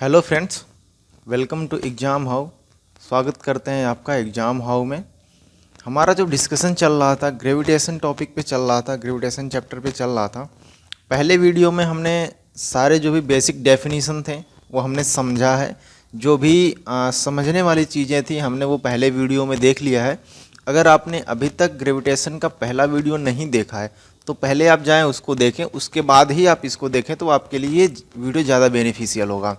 Hello friends, welcome to exam how. स्वागत करते हैं आपका एग्ज़ाम हाउ में। हमारा जो डिस्कशन चल रहा था ग्रेविटेशन टॉपिक पे चल रहा था, ग्रेविटेशन चैप्टर पे चल रहा था। पहले वीडियो में हमने सारे जो भी बेसिक डेफिनीशन थे वो हमने समझा है। जो भी समझने वाली चीज़ें थी हमने वो पहले वीडियो में देख लिया है। अगर आपने अभी तक ग्रेविटेशन का पहला वीडियो नहीं देखा है तो पहले आप जाएं उसको देखें, उसके बाद ही आप इसको देखें तो आपके लिए ये वीडियो ज़्यादा बेनिफिशियल होगा।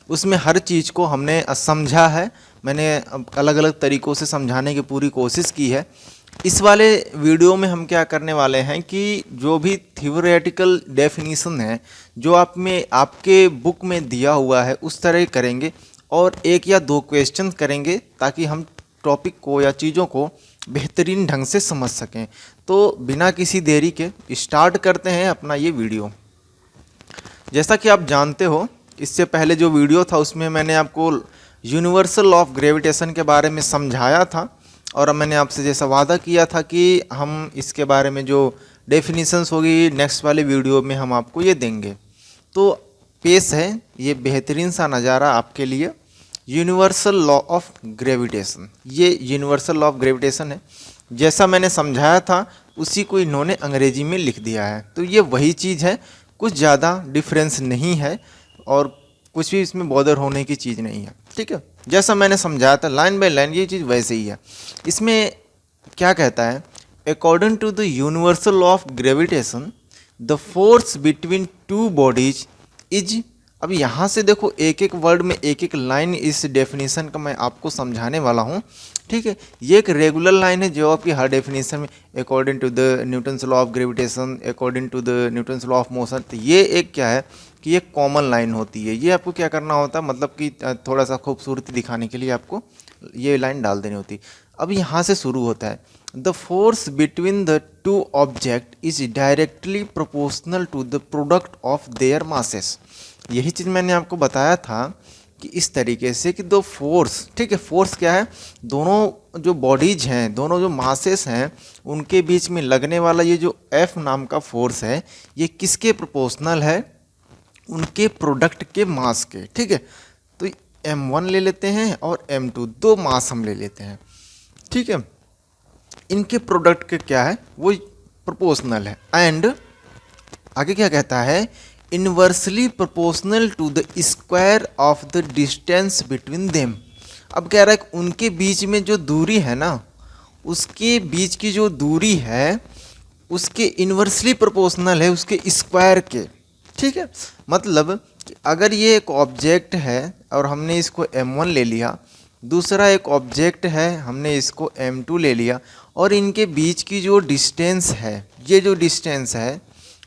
उसमें हर चीज़ को हमने समझा है, मैंने अलग अलग तरीक़ों से समझाने की पूरी कोशिश की है। इस वाले वीडियो में हम क्या करने वाले हैं कि जो भी थ्योरेटिकल डेफिनीशन है जो आप में आपके बुक में दिया हुआ है उस तरह करेंगे और एक या दो क्वेश्चन करेंगे ताकि हम टॉपिक को या चीज़ों को बेहतरीन ढंग से समझ सकें। तो बिना किसी देरी के स्टार्ट करते हैं अपना ये वीडियो। जैसा कि आप जानते हो, इससे पहले जो वीडियो था उसमें मैंने आपको यूनिवर्सल लॉ ऑफ ग्रेविटेशन के बारे में समझाया था और मैंने आपसे जैसा वादा किया था कि हम इसके बारे में जो डेफिनीशंस होगी नेक्स्ट वाले वीडियो में हम आपको ये देंगे। तो पेश है ये बेहतरीन सा नज़ारा आपके लिए, यूनिवर्सल लॉ ऑफ ग्रेविटेशन। ये यूनिवर्सल लॉ ऑफ ग्रेविटेशन है, जैसा मैंने समझाया था उसी को इन्होंने अंग्रेजी में लिख दिया है। तो ये वही चीज़ है, कुछ ज़्यादा डिफरेंस नहीं है और कुछ भी इसमें बॉदर होने की चीज़ नहीं है। ठीक है, जैसा मैंने समझाया था लाइन बाय लाइन ये चीज़ वैसे ही है। इसमें क्या कहता है, according to the universal law of gravitation the force between two bodies is. अब यहाँ से देखो एक एक वर्ड में एक एक लाइन इस डेफिनेशन का मैं आपको समझाने वाला हूँ। ठीक है, ये एक रेगुलर लाइन है जो आपकी हर डेफिनेशन में according to the Newton's law of gravitation, according to the Newton's law of motion. तो ये एक क्या है कि ये कॉमन लाइन होती है। ये आपको क्या करना होता है, मतलब कि थोड़ा सा खूबसूरती दिखाने के लिए आपको ये लाइन डाल देनी होती। अब यहाँ से शुरू होता है, the force between the two object is directly proportional to the product of their masses. यही चीज़ मैंने आपको बताया था कि इस तरीके से कि दो फोर्स, ठीक है, फोर्स क्या है, दोनों जो बॉडीज हैं, दोनों जो मासेस हैं उनके बीच में लगने वाला ये जो F नाम का फोर्स है ये किसके प्रोपोर्शनल है, उनके प्रोडक्ट के मास के। ठीक है, तो M1 ले लेते हैं और M2 दो मास हम ले लेते हैं। ठीक है, इनके प्रोडक्ट के क्या है वो प्रोपोर्शनल है। एंड आगे क्या कहता है, inversely proportional to the square of the distance between them. अब कह रहा है कि उनके बीच में जो दूरी है ना, उसके बीच की जो दूरी है उसके इनवर्सली प्रोपोर्शनल है उसके स्क्वायर के। ठीक है, मतलब अगर ये एक ऑब्जेक्ट है और हमने इसको M1 ले लिया, दूसरा एक ऑब्जेक्ट है हमने इसको M2 ले लिया, और इनके बीच की जो डिस्टेंस है, ये जो डिस्टेंस है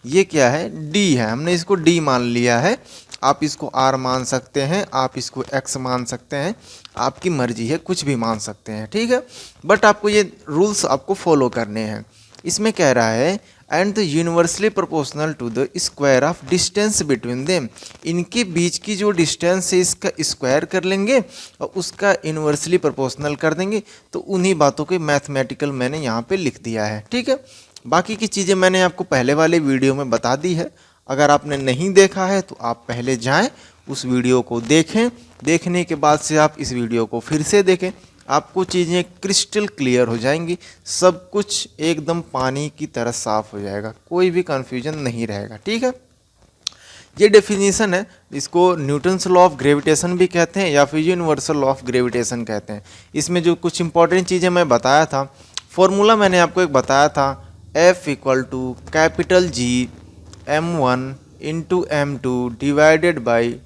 ये क्या है, D है, हमने इसको D मान लिया है। आप इसको R मान सकते हैं, आप इसको X मान सकते हैं, आपकी मर्जी है, कुछ भी मान सकते हैं। ठीक है, बट आपको ये रूल्स आपको फॉलो करने हैं। इसमें कह रहा है and the universally proportional to the square of distance between them. इनके बीच की जो डिस्टेंस है इसका स्क्वायर कर लेंगे और उसका इनवर्सली प्रोपोर्शनल कर देंगे। तो उन्हीं बातों के मैथमेटिकल मैंने यहाँ पे लिख दिया है। ठीक है, बाकी की चीज़ें मैंने आपको पहले वाले वीडियो में बता दी है। अगर आपने नहीं देखा है तो आप पहले जाएं उस वीडियो को देखें, देखने के बाद से आप इस वीडियो को फिर से देखें, आपको चीज़ें क्रिस्टल क्लियर हो जाएंगी, सब कुछ एकदम पानी की तरह साफ हो जाएगा, कोई भी कन्फ्यूजन नहीं रहेगा। ठीक है, ये डेफिनेशन है, इसको न्यूटन्स लॉ ऑफ ग्रेविटेशन भी कहते हैं या फिर यूनिवर्सल लॉ ऑफ ग्रेविटेशन कहते हैं। इसमें जो कुछ इंपॉर्टेंट चीज़ें मैं बताया था, फॉर्मूला मैंने आपको एक बताया था, F equal to capital G M1 into M2 divided by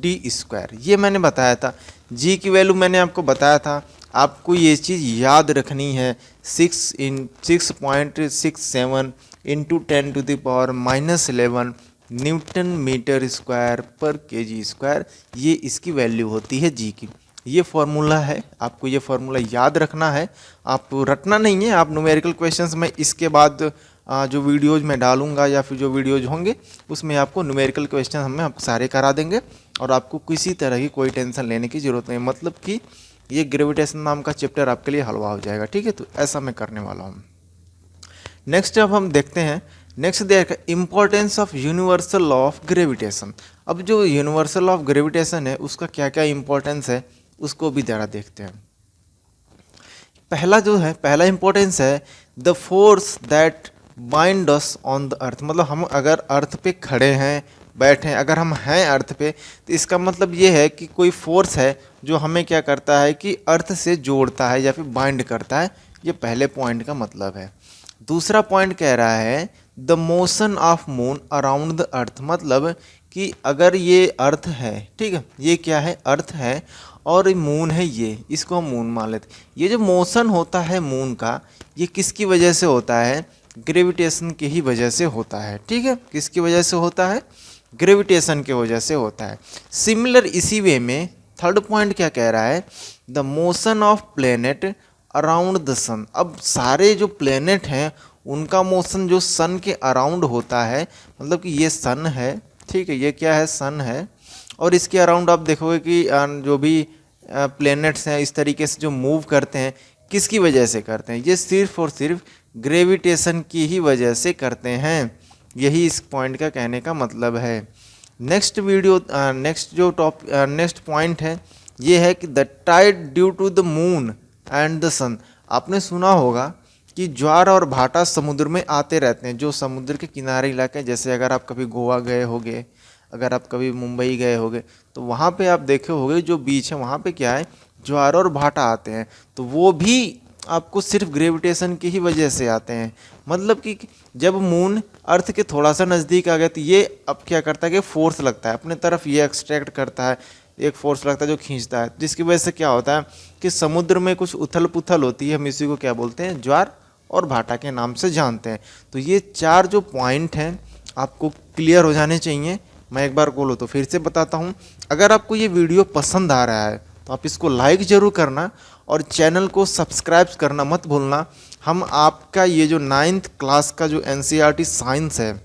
D square, ये मैंने बताया था। G की वैल्यू मैंने आपको बताया था, आपको ये चीज़ याद रखनी है, 6.67 इंटू 10⁻⁻11 न्यूटन मीटर स्क्वायर पर केजी स्क्वायर, ये इसकी वैल्यू होती है G की। ये फार्मूला है, आपको ये फार्मूला याद रखना है, आप रटना नहीं है। आप न्यूमेरिकल क्वेश्चंस में इसके बाद जो वीडियोज़ में डालूंगा या फिर जो वीडियोज़ होंगे उसमें आपको न्यूमेरिकल क्वेश्चन हमें आपको सारे करा देंगे और आपको किसी तरह की कोई टेंशन लेने की ज़रूरत नहीं, मतलब कि ये ग्रेविटेशन नाम का चैप्टर आपके लिए हलवा हो जाएगा। ठीक है, तो ऐसा मैं करने वाला हूँ। नेक्स्ट अब हम देखते हैं नेक्स्ट देखा importance of universal law of gravitation. अब जो यूनिवर्सल लॉ ऑफ ग्रेविटेशन है उसका क्या क्या इंपॉर्टेंस है उसको भी जरा देखते हैं। पहला इंपॉर्टेंस है the force that bind us on the earth. मतलब हम अगर अर्थ पे खड़े हैं, बैठे हैं, अगर हम हैं अर्थ पे, तो इसका मतलब ये है कि कोई फोर्स है जो हमें क्या करता है कि अर्थ से जोड़ता है या फिर बाइंड करता है। ये पहले पॉइंट का मतलब है। दूसरा पॉइंट कह रहा है the motion of moon around the earth. मतलब कि अगर ये अर्थ है, ठीक है, ये क्या है, अर्थ है और मून है, ये इसको हम मून मान लेते। ये जो मोशन होता है मून का, ये किसकी वजह से होता है, ग्रेविटेशन की ही वजह से होता है। ठीक है, किसकी वजह से होता है, ग्रेविटेशन की वजह से होता है। सिमिलर इसी वे में थर्ड पॉइंट क्या कह रहा है, the motion of planet around the sun. अब सारे जो प्लेनेट हैं उनका मोशन जो सन के अराउंड होता है, मतलब कि ये सन है, ठीक है, ये क्या है, सन है, और इसके अराउंड आप देखोगे कि जो भी प्लैनेट्स हैं इस तरीके से जो मूव करते हैं, किसकी वजह से करते हैं, ये सिर्फ और सिर्फ ग्रेविटेशन की ही वजह से करते हैं। यही इस पॉइंट का कहने का मतलब है। नेक्स्ट पॉइंट है ये है कि the tide due to the moon and the sun. आपने सुना होगा कि ज्वार और भाटा समुद्र में आते रहते हैं, जो समुद्र के किनारे इलाके हैं। जैसे अगर आप कभी गोवा गए होगे, अगर आप कभी मुंबई गए होगे, तो वहाँ पे आप देखे होगे जो बीच है वहाँ पे क्या है, ज्वार और भाटा आते हैं। तो वो भी आपको सिर्फ ग्रेविटेशन की ही वजह से आते हैं। मतलब कि जब मून अर्थ के थोड़ा सा नज़दीक आ गया तो ये अब क्या करता है कि फोर्स लगता है अपने तरफ, ये एक्सट्रैक्ट करता है, एक फोर्स लगता है जो खींचता है, जिसकी वजह से क्या होता है कि समुद्र में कुछ उथल पुथल होती है। हम इसी को क्या बोलते हैं, ज्वार और भाटा के नाम से जानते हैं। तो ये चार जो पॉइंट हैं आपको क्लियर हो जाने चाहिए। मैं एक बार बोलो तो फिर से बताता हूँ। अगर आपको ये वीडियो पसंद आ रहा है तो आप इसको लाइक ज़रूर करना और चैनल को सब्सक्राइब करना मत भूलना। हम आपका ये जो 9th क्लास का जो NCERT साइंस है,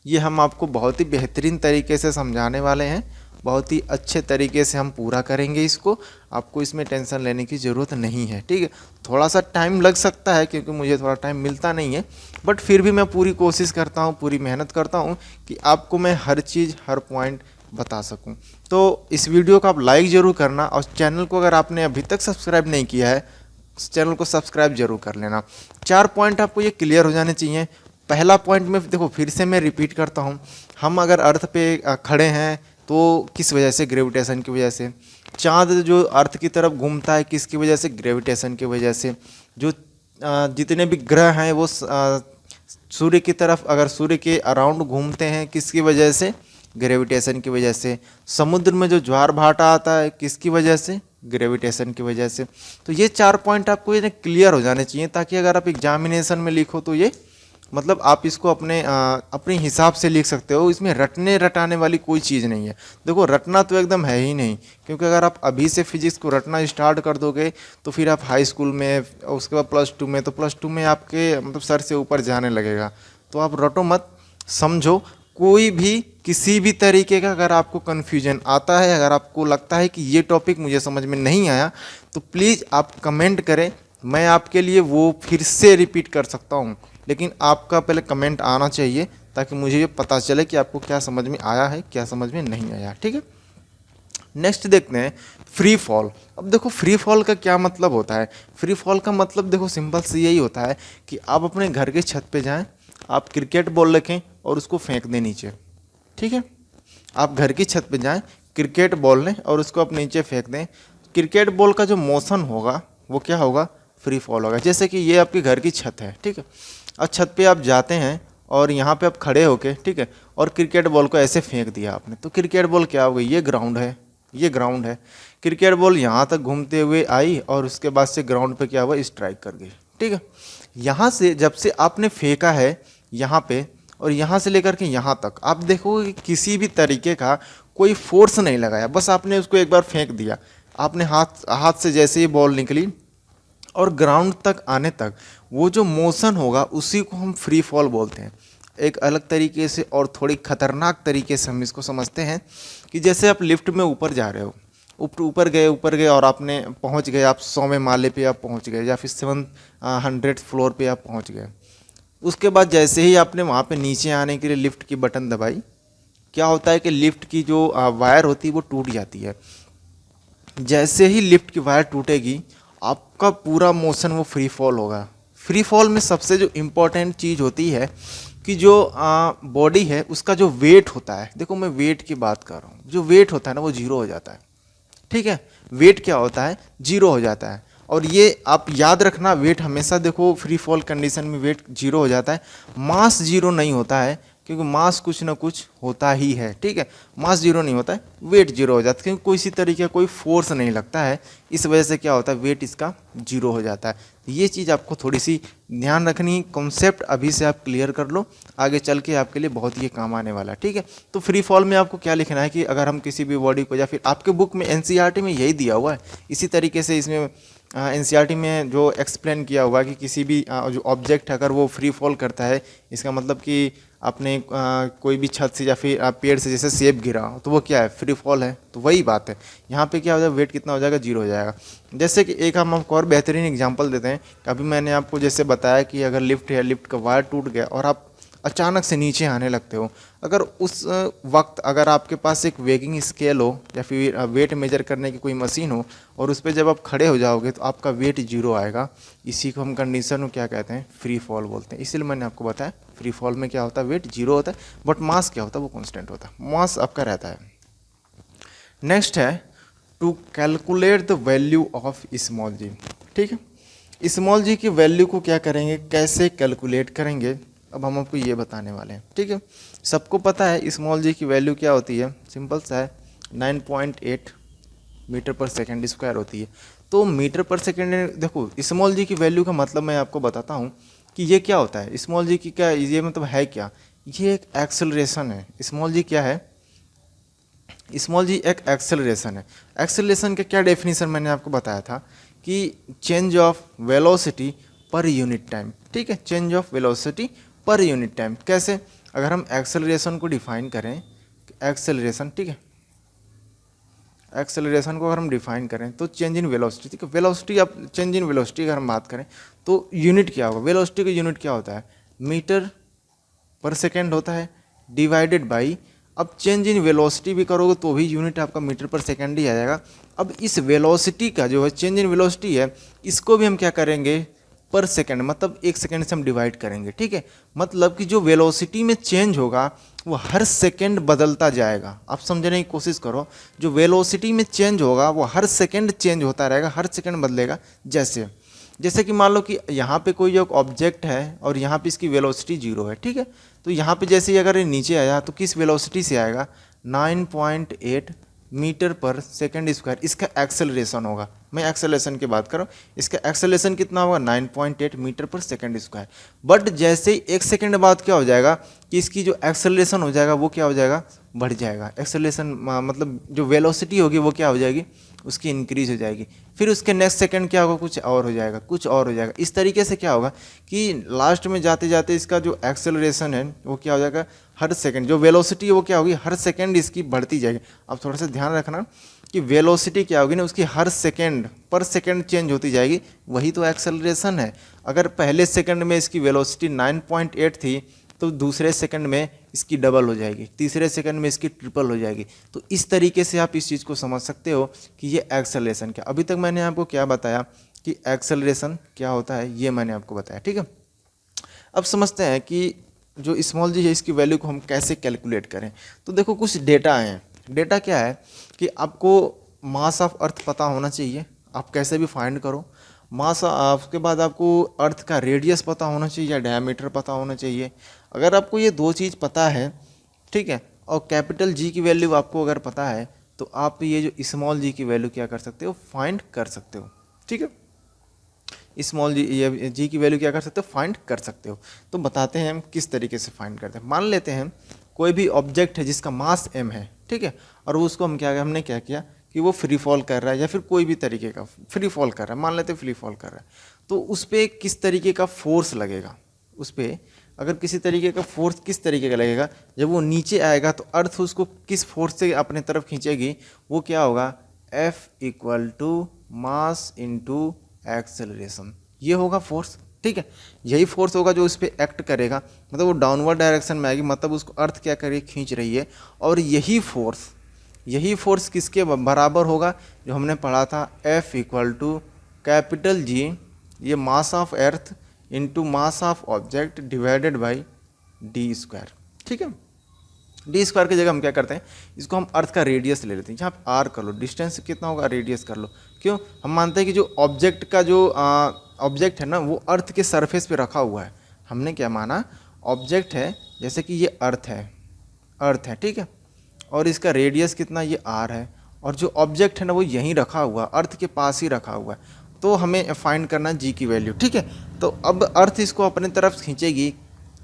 ये हम आपको बहुत ही बेहतरीन तरीके से समझाने वाले हैं। बहुत ही अच्छे तरीके से हम पूरा करेंगे इसको। आपको इसमें टेंशन लेने की ज़रूरत नहीं है, ठीक है। थोड़ा सा टाइम लग सकता है क्योंकि मुझे थोड़ा टाइम मिलता नहीं है, बट फिर भी मैं पूरी कोशिश करता हूँ, पूरी मेहनत करता हूँ कि आपको मैं हर चीज़, हर पॉइंट बता सकूँ। तो इस वीडियो को आप लाइक ज़रूर करना और चैनल को अगर आपने अभी तक सब्सक्राइब नहीं किया है, चैनल को सब्सक्राइब जरूर कर लेना। 4 पॉइंट आपको ये क्लियर हो जाने चाहिए। पहला पॉइंट में देखो, फिर से मैं रिपीट करता हूँ, हम अगर अर्थ पे खड़े हैं तो किस वजह से, ग्रेविटेशन की वजह से। चांद जो अर्थ की तरफ घूमता है किसकी वजह से, ग्रेविटेशन की वजह से। जो जितने भी ग्रह हैं वो सूर्य की तरफ, अगर सूर्य के अराउंड घूमते हैं किसकी वजह से, ग्रेविटेशन की वजह से। समुद्र में जो ज्वार भाटा आता है किसकी वजह से, ग्रेविटेशन की वजह से। तो ये 4 पॉइंट आपको ये क्लियर हो जाने चाहिए, ताकि अगर आप एग्जामिनेशन में लिखो तो ये मतलब आप इसको अपने हिसाब से लिख सकते हो। इसमें रटने रटाने वाली कोई चीज़ नहीं है। देखो, रटना तो एकदम है ही नहीं, क्योंकि अगर आप अभी से फिजिक्स को रटना स्टार्ट कर दोगे तो फिर आप हाई स्कूल में, उसके बाद +2 में, तो +2 में आपके मतलब सर से ऊपर जाने लगेगा। तो आप रटो मत, समझो। कोई भी किसी भी तरीके का अगर आपको कन्फ्यूजन आता है, अगर आपको लगता है कि ये टॉपिक मुझे समझ में नहीं आया, तो प्लीज़ आप कमेंट करें, मैं आपके लिए वो फिर से रिपीट कर सकता हूँ। लेकिन आपका पहले कमेंट आना चाहिए ताकि मुझे ये पता चले कि आपको क्या समझ में आया है, क्या समझ में नहीं आया, ठीक है। नेक्स्ट देखते हैं फ्री फॉल। अब देखो, फ्री फॉल का क्या मतलब होता है। फ्री फॉल का मतलब देखो सिंपल से यही होता है कि आप अपने घर के छत पे जाएं, आप क्रिकेट बॉल रखें और उसको फेंक दें नीचे, ठीक है। आप घर की छत पे जाएं, क्रिकेट बॉल लें और उसको आप नीचे फेंक दें। क्रिकेट बॉल का जो मोशन होगा वो क्या होगा, फ्री फॉल होगा। जैसे कि ये आपके घर की छत है, ठीक है। और छत पे आप जाते हैं और यहाँ पे आप खड़े होके, ठीक है, और क्रिकेट बॉल को ऐसे फेंक दिया आपने, तो क्रिकेट बॉल क्या हो गई, ये ग्राउंड है, ये ग्राउंड है। क्रिकेट बॉल यहाँ तक घूमते हुए आई और उसके बाद से ग्राउंड पे क्या हुआ, स्ट्राइक कर गई, ठीक है। यहाँ से जब से आपने फेंका है यहाँ पे, और यहाँ से लेकर के यहाँ तक आप देखोगे कि किसी भी तरीके का कोई फोर्स नहीं लगाया, बस आपने उसको एक बार फेंक दिया। आपने हाथ से जैसे ही बॉल निकली और ग्राउंड तक आने तक वो जो मोशन होगा उसी को हम फ्री फॉल बोलते हैं। एक अलग तरीके से और थोड़ी खतरनाक तरीके से हम इसको समझते हैं कि जैसे आप लिफ्ट में ऊपर जा रहे हो, ऊपर गए और आपने पहुंच गए, आप 100वें माले पे आप पहुंच गए या फिर 700 फ्लोर पे आप पहुंच गए। उसके बाद जैसे ही आपने वहाँ पे नीचे आने के लिए लिफ्ट की बटन दबाई, क्या होता है कि लिफ्ट की जो वायर होती है वो टूट जाती है। जैसे ही लिफ्ट की वायर टूटेगी आपका पूरा मोशन वो फ्री फॉल होगा। फ्री फॉल में सबसे जो इम्पोर्टेंट चीज़ होती है कि जो बॉडी है उसका जो वेट होता है, देखो मैं वेट की बात कर रहा हूँ, जो वेट होता है ना वो जीरो हो जाता है। ठीक है, वेट क्या होता है, जीरो हो जाता है। और ये आप याद रखना, वेट हमेशा देखो फ्री फॉल कंडीशन में वेट जीरो हो जाता है, मास जीरो नहीं होता है, क्योंकि मास कुछ ना कुछ होता ही है। ठीक है, मास जीरो नहीं होता है, वेट जीरो हो जाता है, क्योंकि किसी तरीके का कोई फोर्स नहीं लगता है, इस वजह से क्या होता है, वेट इसका जीरो हो जाता है। ये चीज़ आपको थोड़ी सी ध्यान रखनी, कॉन्सेप्ट अभी से आप क्लियर कर लो, आगे चल के आपके लिए बहुत ये काम आने वाला है। ठीक है, तो फ्री फॉल में आपको क्या लिखना है कि अगर हम किसी भी बॉडी को, या फिर आपके बुक में एनसीईआरटी में यही दिया हुआ है, इसी तरीके से इसमें एनसीईआरटी में जो एक्सप्लेन किया हुआ है कि किसी भी जो ऑब्जेक्ट अगर वो फ्री फॉल करता है, इसका मतलब कि आपने कोई भी छत से या फिर पेड़ से जैसे सेब गिरा तो वो क्या है, फ्री फॉल है। तो वही बात है, यहाँ पे क्या हो जाएगा, वेट कितना हो जाएगा, जीरो हो जाएगा। जैसे कि एक हम आपको और बेहतरीन एग्जांपल देते हैं। अभी मैंने आपको जैसे बताया कि अगर लिफ्ट है, लिफ्ट का वायर टूट गया और आप अचानक से नीचे आने लगते हो, अगर उस वक्त अगर आपके पास एक वेगिंग स्केल हो या फिर वेट मेजर करने की कोई मशीन हो, और उस पर जब आप खड़े हो जाओगे तो आपका वेट जीरो आएगा। इसी को हम कंडीशन में क्या कहते हैं, फ्री फॉल बोलते हैं। इसीलिए मैंने आपको बताया फ्री फॉल में क्या होता है, वेट जीरो होता है, बट मास क्या होता है, वो कॉन्स्टेंट होता है, मास आपका रहता है। नेक्स्ट है to calculate the value of small g. ठीक है, स्मॉल जी की वैल्यू को क्या करेंगे, कैसे कैलकुलेट करेंगे, अब हम आपको ये बताने वाले हैं। ठीक है, सबको पता है स्मॉल जी की वैल्यू क्या होती है, सिंपल सा है, 9.8 मीटर पर सेकेंड स्क्वायर होती है। तो मीटर पर सेकेंड, देखो स्मॉल जी की वैल्यू का मतलब मैं आपको बताता हूँ कि ये क्या होता है। स्मॉल जी की क्या, ये मतलब है क्या, ये एक एक्सेलरेशन है। स्मॉल जी क्या है, स्मॉल जी एक एक्सेलरेशन है। एक्सेलरेशन का क्या डेफिनेशन मैंने आपको बताया था कि change of velocity per unit time. ठीक है, change of velocity per unit time. कैसे, अगर हम एक्सेलरेशन को डिफाइन करें, एक्सेलरेशन, ठीक है, एक्सेलरेशन को अगर हम डिफाइन करें तो चेंज इन वेलोसिटी। ठीक है, वेलोसिटी, अब चेंज इन वेलोसिटी अगर हम बात करें तो यूनिट क्या होगा, वेलोसिटी का यूनिट क्या होता है, मीटर पर सेकेंड होता है, डिवाइडेड बाई, अब चेंज इन वेलोसिटी भी करोगे तो भी यूनिट आपका मीटर पर सेकेंड ही आ जाएगा। अब इस वेलोसिटी का जो है चेंज इन वेलोसिटी है, इसको भी हम क्या करेंगे, पर सेकेंड, मतलब 1 सेकेंड से हम डिवाइड करेंगे। ठीक है, मतलब कि जो वेलोसिटी में चेंज होगा वो हर सेकेंड बदलता जाएगा। आप समझने की कोशिश करो, जो वेलोसिटी में चेंज होगा वो हर सेकेंड चेंज होता रहेगा, हर सेकेंड बदलेगा। जैसे जैसे कि मान लो कि यहाँ पे कोई एक ऑब्जेक्ट है और यहाँ पे इसकी वेलोसिटी जीरो है। ठीक है, तो यहाँ पे जैसे ही अगर ये नीचे आया तो किस वेलोसिटी से आएगा, 9.8 मीटर पर सेकेंड स्क्वायर, इसका एक्सेलरेशन होगा। मैं एक्सेलरेशन की बात कर रहा हूँ, इसका एक्सेलरेशन कितना होगा, 9.8 मीटर पर सेकेंड स्क्वायर। बट जैसे ही 1 सेकेंड बाद क्या हो जाएगा कि इसकी जो एक्सेलरेशन हो जाएगा वो क्या हो जाएगा, बढ़ जाएगा। एक्सेलरेशन मतलब जो वेलोसिटी होगी वो क्या हो जाएगी, उसकी इंक्रीज हो जाएगी। फिर उसके नेक्स्ट सेकंड क्या होगा, कुछ और हो जाएगा, कुछ और हो जाएगा। इस तरीके से क्या होगा कि लास्ट में जाते जाते इसका जो एक्सेलरेशन है वो क्या हो जाएगा, हर सेकंड जो वेलोसिटी है वो क्या होगी, हर सेकंड इसकी बढ़ती जाएगी। अब थोड़ा सा ध्यान रखना कि वेलोसिटी क्या होगी ना, उसकी हर सेकंड पर सेकंड चेंज होती जाएगी, वही तो एक्सेलरेशन है। अगर पहले सेकंड में इसकी वेलोसिटी 9.8 थी तो दूसरे सेकंड में इसकी डबल हो जाएगी, तीसरे सेकंड में इसकी ट्रिपल हो जाएगी। तो इस तरीके से आप इस चीज़ को समझ सकते हो कि ये एक्सेलरेशन क्या। अभी तक मैंने आपको क्या बताया कि एक्सेलरेशन क्या होता है, ये मैंने आपको बताया। ठीक है, अब समझते हैं कि जो स्मॉल जी है इसकी वैल्यू को हम कैसे कैलकुलेट करें। तो देखो कुछ डेटा हैं। डेटा क्या है कि आपको मास ऑफ अर्थ पता होना चाहिए, आप कैसे भी फाइंड करो मास। उसके बाद आपको अर्थ का रेडियस पता होना चाहिए या डायमीटर पता होना चाहिए। अगर आपको ये दो चीज़ पता है, ठीक है, और कैपिटल जी की वैल्यू आपको अगर पता है तो आप ये जो स्मॉल जी की वैल्यू क्या कर सकते हो, फाइंड कर सकते हो। ठीक है, स्मॉल जी, ये जी की वैल्यू क्या कर सकते हो, फाइंड कर सकते हो। तो बताते हैं हम किस तरीके से फाइंड करते हैं। मान लेते हैं कोई भी ऑब्जेक्ट है जिसका मास m है, ठीक है, और उसको हम क्या, हमने क्या किया कि वो फ्री फॉल कर रहा है या फिर कोई भी तरीके का फ्री फॉल कर रहा है, मान लेते हैं फ्री फॉल कर रहा है, तो उस पर किस तरीके का फोर्स लगेगा, उस पर अगर किसी तरीके का फोर्स किस तरीके का लगेगा, जब वो नीचे आएगा तो अर्थ उसको किस फोर्स से अपने तरफ खींचेगी, वो क्या होगा, F = मास इंटू एक्सेलरेशन, ये होगा फोर्स। ठीक है। यही फोर्स होगा जो इस पर एक्ट करेगा, मतलब वो डाउनवर्ड डायरेक्शन में आएगी, मतलब उसको अर्थ क्या करेगी, खींच रही है। और यही फोर्स किसके बराबर होगा, जो हमने पढ़ा था F equal to capital G, ये mass of earth into mass of object divided by D square. ठीक है, डी स्क्वायर की जगह हम क्या करते हैं, इसको हम अर्थ का रेडियस ले लेते हैं। यहाँ पे आर कर लो, डिस्टेंस कितना होगा, रेडियस कर लो। क्यों, हम मानते हैं कि जो ऑब्जेक्ट का जो ऑब्जेक्ट है ना, वो अर्थ के सरफेस पे रखा हुआ है। हमने क्या माना, ऑब्जेक्ट है, जैसे कि ये अर्थ है, ठीक है, और इसका रेडियस कितना, ये आर है, और जो ऑब्जेक्ट है ना वो यहीं रखा हुआ, अर्थ के पास ही रखा हुआ है। तो हमें फाइंड करना जी की वैल्यू। ठीक है, तो अब अर्थ इसको अपने तरफ खींचेगी,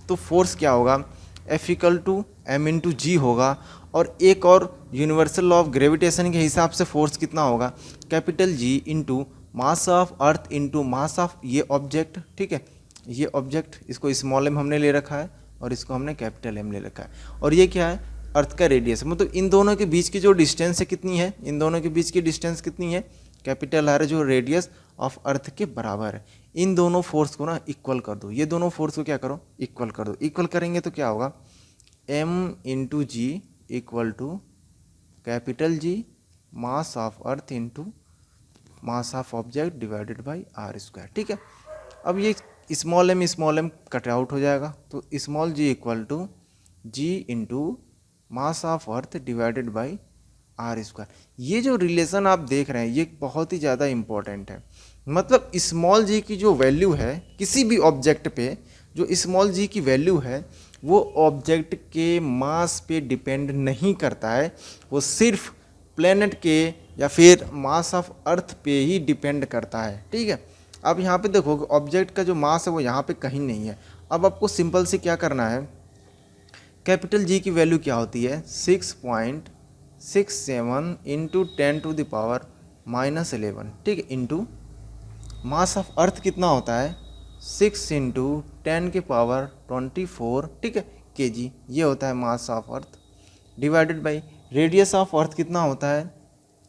तो फोर्स क्या होगा, F equal to m into g होगा। और एक और यूनिवर्सल लॉ ऑफ ग्रेविटेशन के हिसाब से फोर्स कितना होगा, capital G into mass of earth into mass of ये ऑब्जेक्ट। ठीक है, ये ऑब्जेक्ट, इसको स्मॉल एम हमने ले रखा है और इसको हमने कैपिटल एम ले रखा है। और ये क्या है, अर्थ का रेडियस, मतलब इन दोनों के बीच की जो डिस्टेंस है कितनी है, इन दोनों के बीच की डिस्टेंस कितनी है, कैपिटल आर, जो रेडियस ऑफ अर्थ के बराबर है। इन दोनों फोर्स को ना इक्वल कर दो, ये दोनों फोर्स को क्या करो, इक्वल कर दो। इक्वल करेंगे तो क्या होगा, m into G equal to capital G mass of earth into mass of object divided by R square. ठीक है, अब ये स्मॉल एम कट आउट हो जाएगा, तो small G equal to G into mass of earth divided by R square. ये जो relation आप देख रहे हैं ये बहुत ही ज़्यादा इम्पॉर्टेंट है। मतलब स्मॉल जी की जो वैल्यू है किसी भी ऑब्जेक्ट पे, जो स्मॉल जी की वैल्यू है वो ऑब्जेक्ट के मास पे डिपेंड नहीं करता है, वो सिर्फ प्लेनेट के या फिर मास ऑफ अर्थ पे ही डिपेंड करता है। ठीक है, अब यहाँ पे देखो ऑब्जेक्ट का जो मास है वो यहाँ पे कहीं नहीं है। अब आपको सिंपल से क्या करना है, कैपिटल जी की वैल्यू क्या होती है, 6.67 इंटू 10⁻⁻11। ठीक है, इंटू मास ऑफ अर्थ कितना होता है, 6 इंटू 10⁻24। ठीक है, kg, ये होता है मास of earth, divided by radius of earth कितना होता है,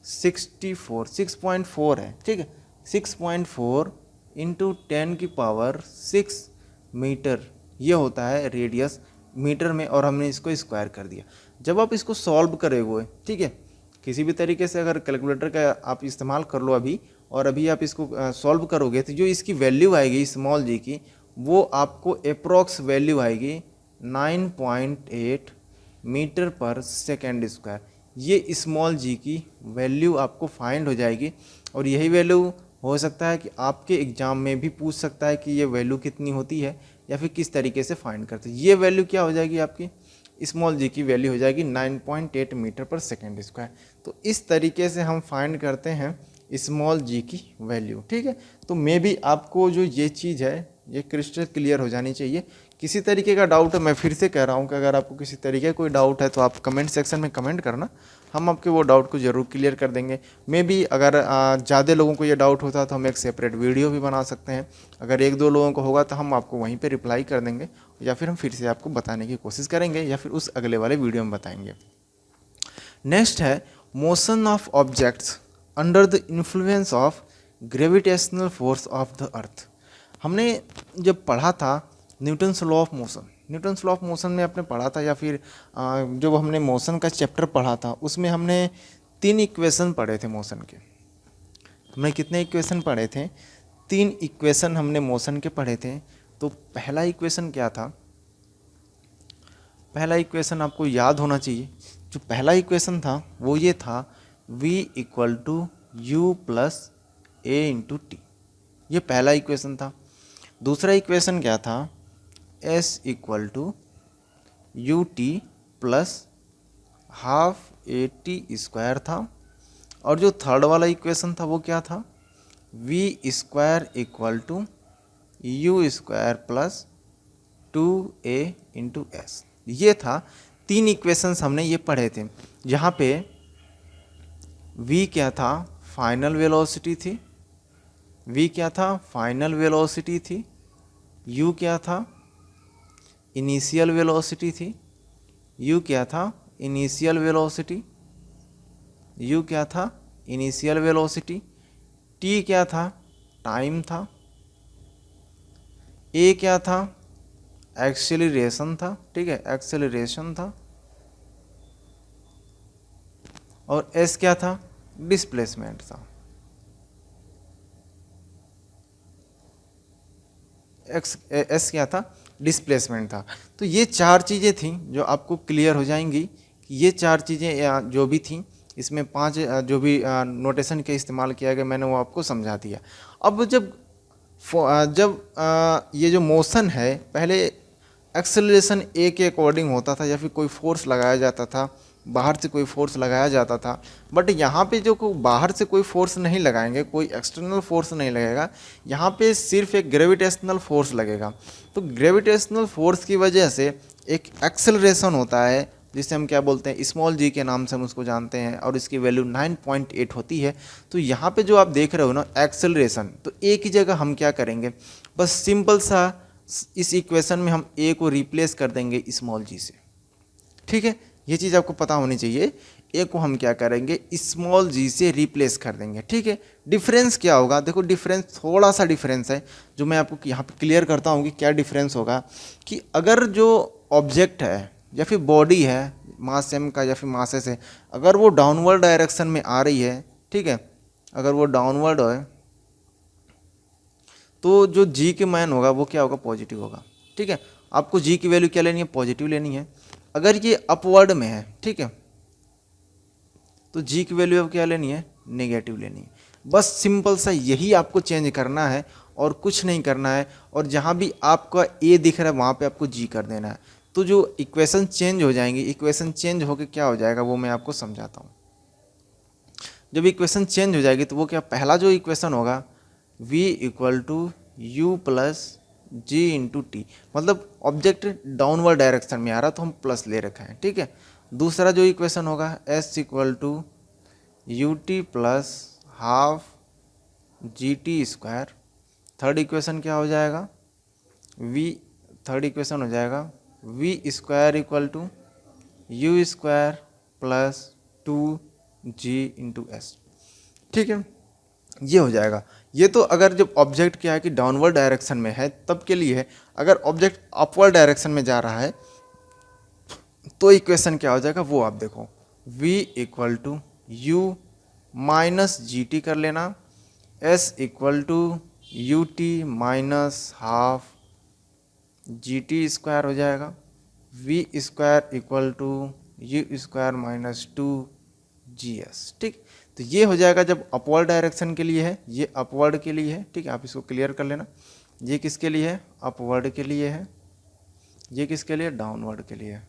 6.4 है। ठीक है, 6.4 इंटू 10⁻6 मीटर, ये होता है रेडियस मीटर में, और हमने इसको स्क्वायर कर दिया। जब आप इसको सॉल्व करोगे, ठीक है, किसी भी तरीके से अगर कैलकुलेटर का आप इस्तेमाल कर लो अभी, और अभी आप इसको सॉल्व करोगे तो जो इसकी वैल्यू आएगी स्मॉल जी की, वो आपको अप्रॉक्स वैल्यू आएगी 9.8 मीटर पर सेकेंड स्क्वायर। ये स्मॉल जी की वैल्यू आपको फाइंड हो जाएगी, और यही वैल्यू हो सकता है कि आपके एग्ज़ाम में भी पूछ सकता है कि ये वैल्यू कितनी होती है या फिर किस तरीके से फाइंड करते हैं। ये वैल्यू क्या हो जाएगी, आपकी स्मॉल जी की वैल्यू हो जाएगी 9.8 मीटर पर सेकेंड स्क्वायर। तो इस तरीके से हम फाइंड करते हैं स्मॉल जी की वैल्यू। ठीक है, तो मे भी आपको जो ये चीज़ है ये क्रिस्टल क्लियर हो जानी चाहिए। किसी तरीके का डाउट है, मैं फिर से कह रहा हूँ कि अगर आपको किसी तरीके का कोई डाउट है तो आप कमेंट सेक्शन में कमेंट करना, हम आपके वो डाउट को ज़रूर क्लियर कर देंगे। मे बी अगर ज़्यादा लोगों को ये डाउट होता तो हम एक सेपरेट वीडियो भी बना सकते हैं। अगर एक दो लोगों को होगा तो हम आपको वहीं पे रिप्लाई कर देंगे, या फिर हम फिर से आपको बताने की कोशिश करेंगे, या फिर उस अगले वाले वीडियो में बताएंगे। नेक्स्ट है motion of objects under the influence of gravitational force of the earth. हमने जब पढ़ा था Newton's law of motion, Newton's law of motion में आपने पढ़ा था, या फिर जब हमने मोशन का चैप्टर पढ़ा था उसमें हमने 3 इक्वेशन पढ़े थे मोशन के। हमने कितने इक्वेशन पढ़े थे, 3 इक्वेशन हमने मोशन के पढ़े थे। तो पहला इक्वेशन क्या था, पहला इक्वेशन आपको याद होना चाहिए। जो पहला इक्वेशन था वो ये था v equal to U plus A into T, ये पहला इक्वेशन था। दूसरा इक्वेशन क्या था, s equal to U T plus half A T square था। और जो थर्ड वाला इक्वेशन था वो क्या था, v square equal to U square plus 2a into S. ये था 3 इक्वेशंस हमने ये पढ़े थे, जहाँ पे v क्या था, फाइनल वेलोसिटी थी, v क्या था, फाइनल वेलोसिटी थी, u क्या था, इनिशियल वेलोसिटी थी, u क्या था, इनिशियल वेलोसिटी, u क्या था, इनिशियल वेलोसिटी, t क्या था, टाइम था, ए क्या था, एक्सेलरेशन था, ठीक है, एक्सेलरेशन था, और एस क्या था, डिस्प्लेसमेंट था। एस क्या था, डिस्प्लेसमेंट था। तो ये चार चीज़ें थी जो आपको क्लियर हो जाएंगी कि ये चार चीज़ें जो भी थी, इसमें पांच जो भी नोटेशन के इस्तेमाल किया गया मैंने वो आपको समझा दिया। अब जब ये जो मोशन है पहले एक्सेलरेशन ए के अकॉर्डिंग होता था या फिर कोई फोर्स लगाया जाता था, बाहर से कोई फोर्स लगाया जाता था, बट यहाँ पे जो बाहर से कोई फोर्स नहीं लगाएंगे, कोई एक्सटर्नल फोर्स नहीं लगेगा, यहाँ पे सिर्फ एक ग्रेविटेशनल फोर्स लगेगा। तो ग्रेविटेशनल फोर्स की वजह से एक एक्सेलरेशन होता है जिसे हम क्या बोलते हैं, स्मॉल जी के नाम से हम उसको जानते हैं, और इसकी वैल्यू 9.8 होती है। तो यहाँ पे जो आप देख रहे हो ना एक्सेलरेशन, तो ए की जगह हम क्या करेंगे, बस सिंपल सा इस इक्वेशन में हम ए को रिप्लेस कर देंगे स्मॉल जी से, ठीक है। ये चीज़ आपको पता होनी चाहिए, ए को हम क्या करेंगे, स्मॉल जी से रिप्लेस कर देंगे, ठीक है। डिफरेंस क्या होगा, देखो डिफरेंस थोड़ा सा डिफरेंस है जो मैं आपको यहाँ पे क्लियर करता हूँ कि क्या डिफरेंस होगा। कि अगर जो ऑब्जेक्ट है या फिर बॉडी है मास एम का या फिर मास एस है, अगर वो डाउनवर्ड डायरेक्शन में आ रही है, ठीक है, अगर वो डाउनवर्ड है तो जो जी के मान होगा वो क्या होगा, पॉजिटिव होगा, ठीक है। आपको जी की वैल्यू क्या लेनी है, पॉजिटिव लेनी है। अगर ये अपवर्ड में है, ठीक है, तो जी की वैल्यू अब क्या लेनी है, नेगेटिव लेनी है। बस सिंपल सा यही आपको चेंज करना है और कुछ नहीं करना है। और जहाँ भी आपका ए दिख रहा है वहाँ पे आपको जी कर देना है। तो जो इक्वेशन चेंज हो जाएंगी, इक्वेशन चेंज होकर क्या हो जाएगा वो मैं आपको समझाता हूँ। जब इक्वेशन चेंज हो जाएगी तो वो क्या, पहला जो इक्वेशन होगा v equal to U plus G into T, मतलब ऑब्जेक्ट डाउनवर्ड डायरेक्शन में आ रहा तो हम प्लस ले रखा है, ठीक है। दूसरा जो इक्वेशन होगा s equal to U T plus half G T square. Third equation क्या हो जाएगा, थर्ड इक्वेशन हो जाएगा v square equal to U square plus two G into S, ठीक है। ये हो जाएगा। ये तो अगर जब ऑब्जेक्ट क्या है कि डाउनवर्ड डायरेक्शन में है तब के लिए है। अगर ऑब्जेक्ट अपवर्ड डायरेक्शन में जा रहा है तो इक्वेशन क्या हो जाएगा वो आप देखो, v equal to U minus G T कर लेना, s equal to U T minus half G T square हो जाएगा, v square equal to U square minus two G S, ठीक। तो ये हो जाएगा जब अपवर्ड डायरेक्शन के लिए है, ये अपवर्ड के लिए है, ठीक है। आप इसको क्लियर कर लेना, ये किसके लिए है, अपवर्ड के लिए है, ये किसके लिए, डाउनवर्ड के लिए है।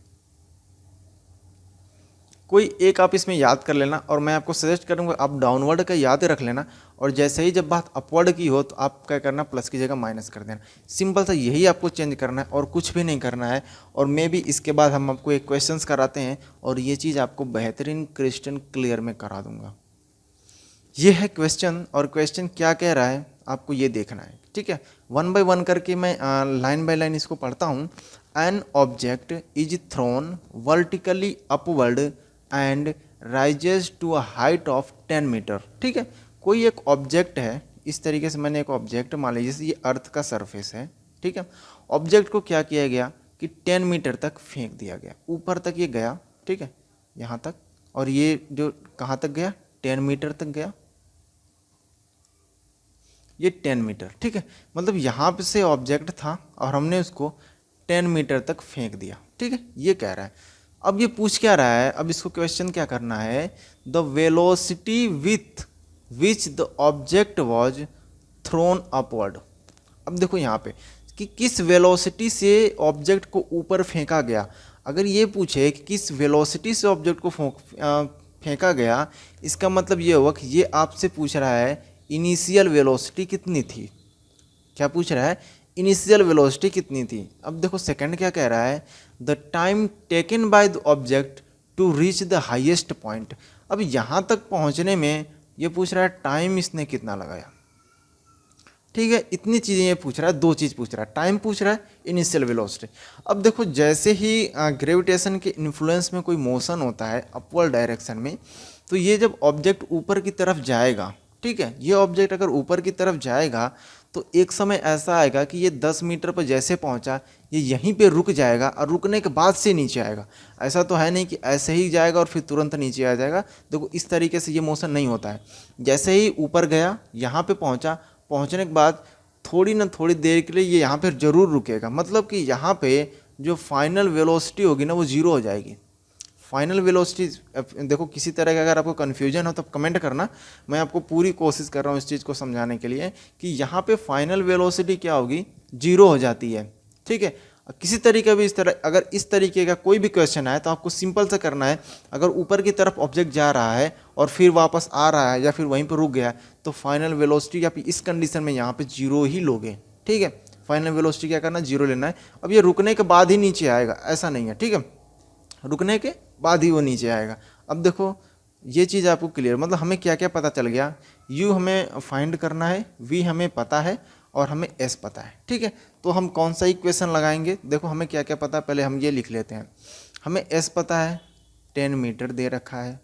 कोई एक आप इसमें याद कर लेना और मैं आपको सजेस्ट करूंगा आप डाउनवर्ड का याद रख लेना, और जैसे ही जब बात अपवर्ड की हो तो आप क्या करना, प्लस की जगह माइनस कर देना। सिंपल सा यही आपको चेंज करना है और कुछ भी नहीं करना है। और मे भी इसके बाद हम आपको एक क्वेश्चंस कराते हैं और ये चीज़ आपको बेहतरीन क्रिस्टल क्लियर में करा दूंगा। ये है क्वेश्चन, और क्वेश्चन क्या कह रहा है आपको ये देखना है, ठीक है। वन बाय वन करके मैं लाइन बाय लाइन इसको पढ़ता हूँ। An object is thrown vertically upward and rises to a height of 10 metre, ठीक है। कोई एक ऑब्जेक्ट है, इस तरीके से मैंने एक ऑब्जेक्ट मान लीजिए जैसे ये अर्थ का सरफेस है, ठीक है। ऑब्जेक्ट को क्या किया गया कि 10 मीटर तक फेंक दिया गया, ऊपर तक ये गया, ठीक है, यहाँ तक, और ये जो कहाँ तक गया, 10 मीटर तक गया, ये 10 मीटर, ठीक है। मतलब यहाँ पे से ऑब्जेक्ट था और हमने उसको 10 मीटर तक फेंक दिया, ठीक है। ये कह रहा है। अब ये पूछ क्या रहा है, अब इसको क्वेश्चन क्या करना है, the velocity with which the object was throne upward. अब देखो यहाँ पे कि किस वेलोसिटी से ऑब्जेक्ट को ऊपर फेंका गया। अगर ये पूछे कि किस वेलोसिटी से ऑब्जेक्ट को फेंका गया, इसका मतलब ये हुआ कि ये आपसे पूछ रहा है इनिशियल वेलोसिटी कितनी थी। क्या पूछ रहा है, इनिशियल वेलोसिटी कितनी थी। अब देखो सेकंड क्या कह रहा है, the time taken by the object to reach the highest point. अब यहाँ तक पहुँचने में ये पूछ रहा है टाइम इसने कितना लगाया, ठीक है। इतनी चीज़ें ये पूछ रहा है, दो चीज़ पूछ रहा है, टाइम पूछ रहा है, इनिशियल वेलोसिटी। अब देखो जैसे ही ग्रेविटेशन के इन्फ्लुएंस में कोई मोशन होता है अपवर्ड डायरेक्शन में, तो ये जब ऑब्जेक्ट ऊपर की तरफ जाएगा ठीक है। ये ऑब्जेक्ट अगर ऊपर की तरफ जाएगा तो एक समय ऐसा आएगा कि ये 10 मीटर पर जैसे पहुंचा ये यहीं पे रुक जाएगा और रुकने के बाद से नीचे आएगा। ऐसा तो है नहीं कि ऐसे ही जाएगा और फिर तुरंत नीचे आ जाएगा। देखो इस तरीके से ये मोशन नहीं होता है। जैसे ही ऊपर गया यहाँ पे पहुंचा, पहुंचने के बाद थोड़ी ना थोड़ी देर के लिए ये यहाँ पे ज़रूर रुकेगा। मतलब कि यहाँ पे जो फाइनल वेलोसिटी होगी ना वो ज़ीरो हो जाएगी। फाइनल वेलोसिटी देखो, किसी तरह का अगर आपको कन्फ्यूजन हो तो कमेंट करना, मैं आपको पूरी कोशिश कर रहा हूँ इस चीज़ को समझाने के लिए कि यहाँ पे फाइनल वेलोसिटी क्या होगी, जीरो हो जाती है। ठीक है। किसी तरीके भी इस तरह अगर इस तरीके का कोई भी क्वेश्चन आए तो आपको सिंपल से करना है, अगर ऊपर की तरफ ऑब्जेक्ट जा रहा है और फिर वापस आ रहा है या फिर वहीं पर रुक गया तो फाइनल वेलोसिटी आप इस कंडीशन में यहाँ पे जीरो ही लोगे। ठीक है। फाइनल वेलोसिटी क्या करना है, जीरो लेना है। अब ये रुकने के बाद ही नीचे आएगा ऐसा नहीं है। ठीक है। रुकने के बाद ही वो नीचे आएगा। अब देखो ये चीज़ आपको क्लियर, मतलब हमें क्या क्या पता चल गया। यू हमें फाइंड करना है, वी हमें पता है और हमें एस पता है। ठीक है। तो हम कौन सा इक्वेशन लगाएंगे, देखो हमें क्या क्या पता है, पहले हम ये लिख लेते हैं। हमें एस पता है 10 मीटर दे रखा है,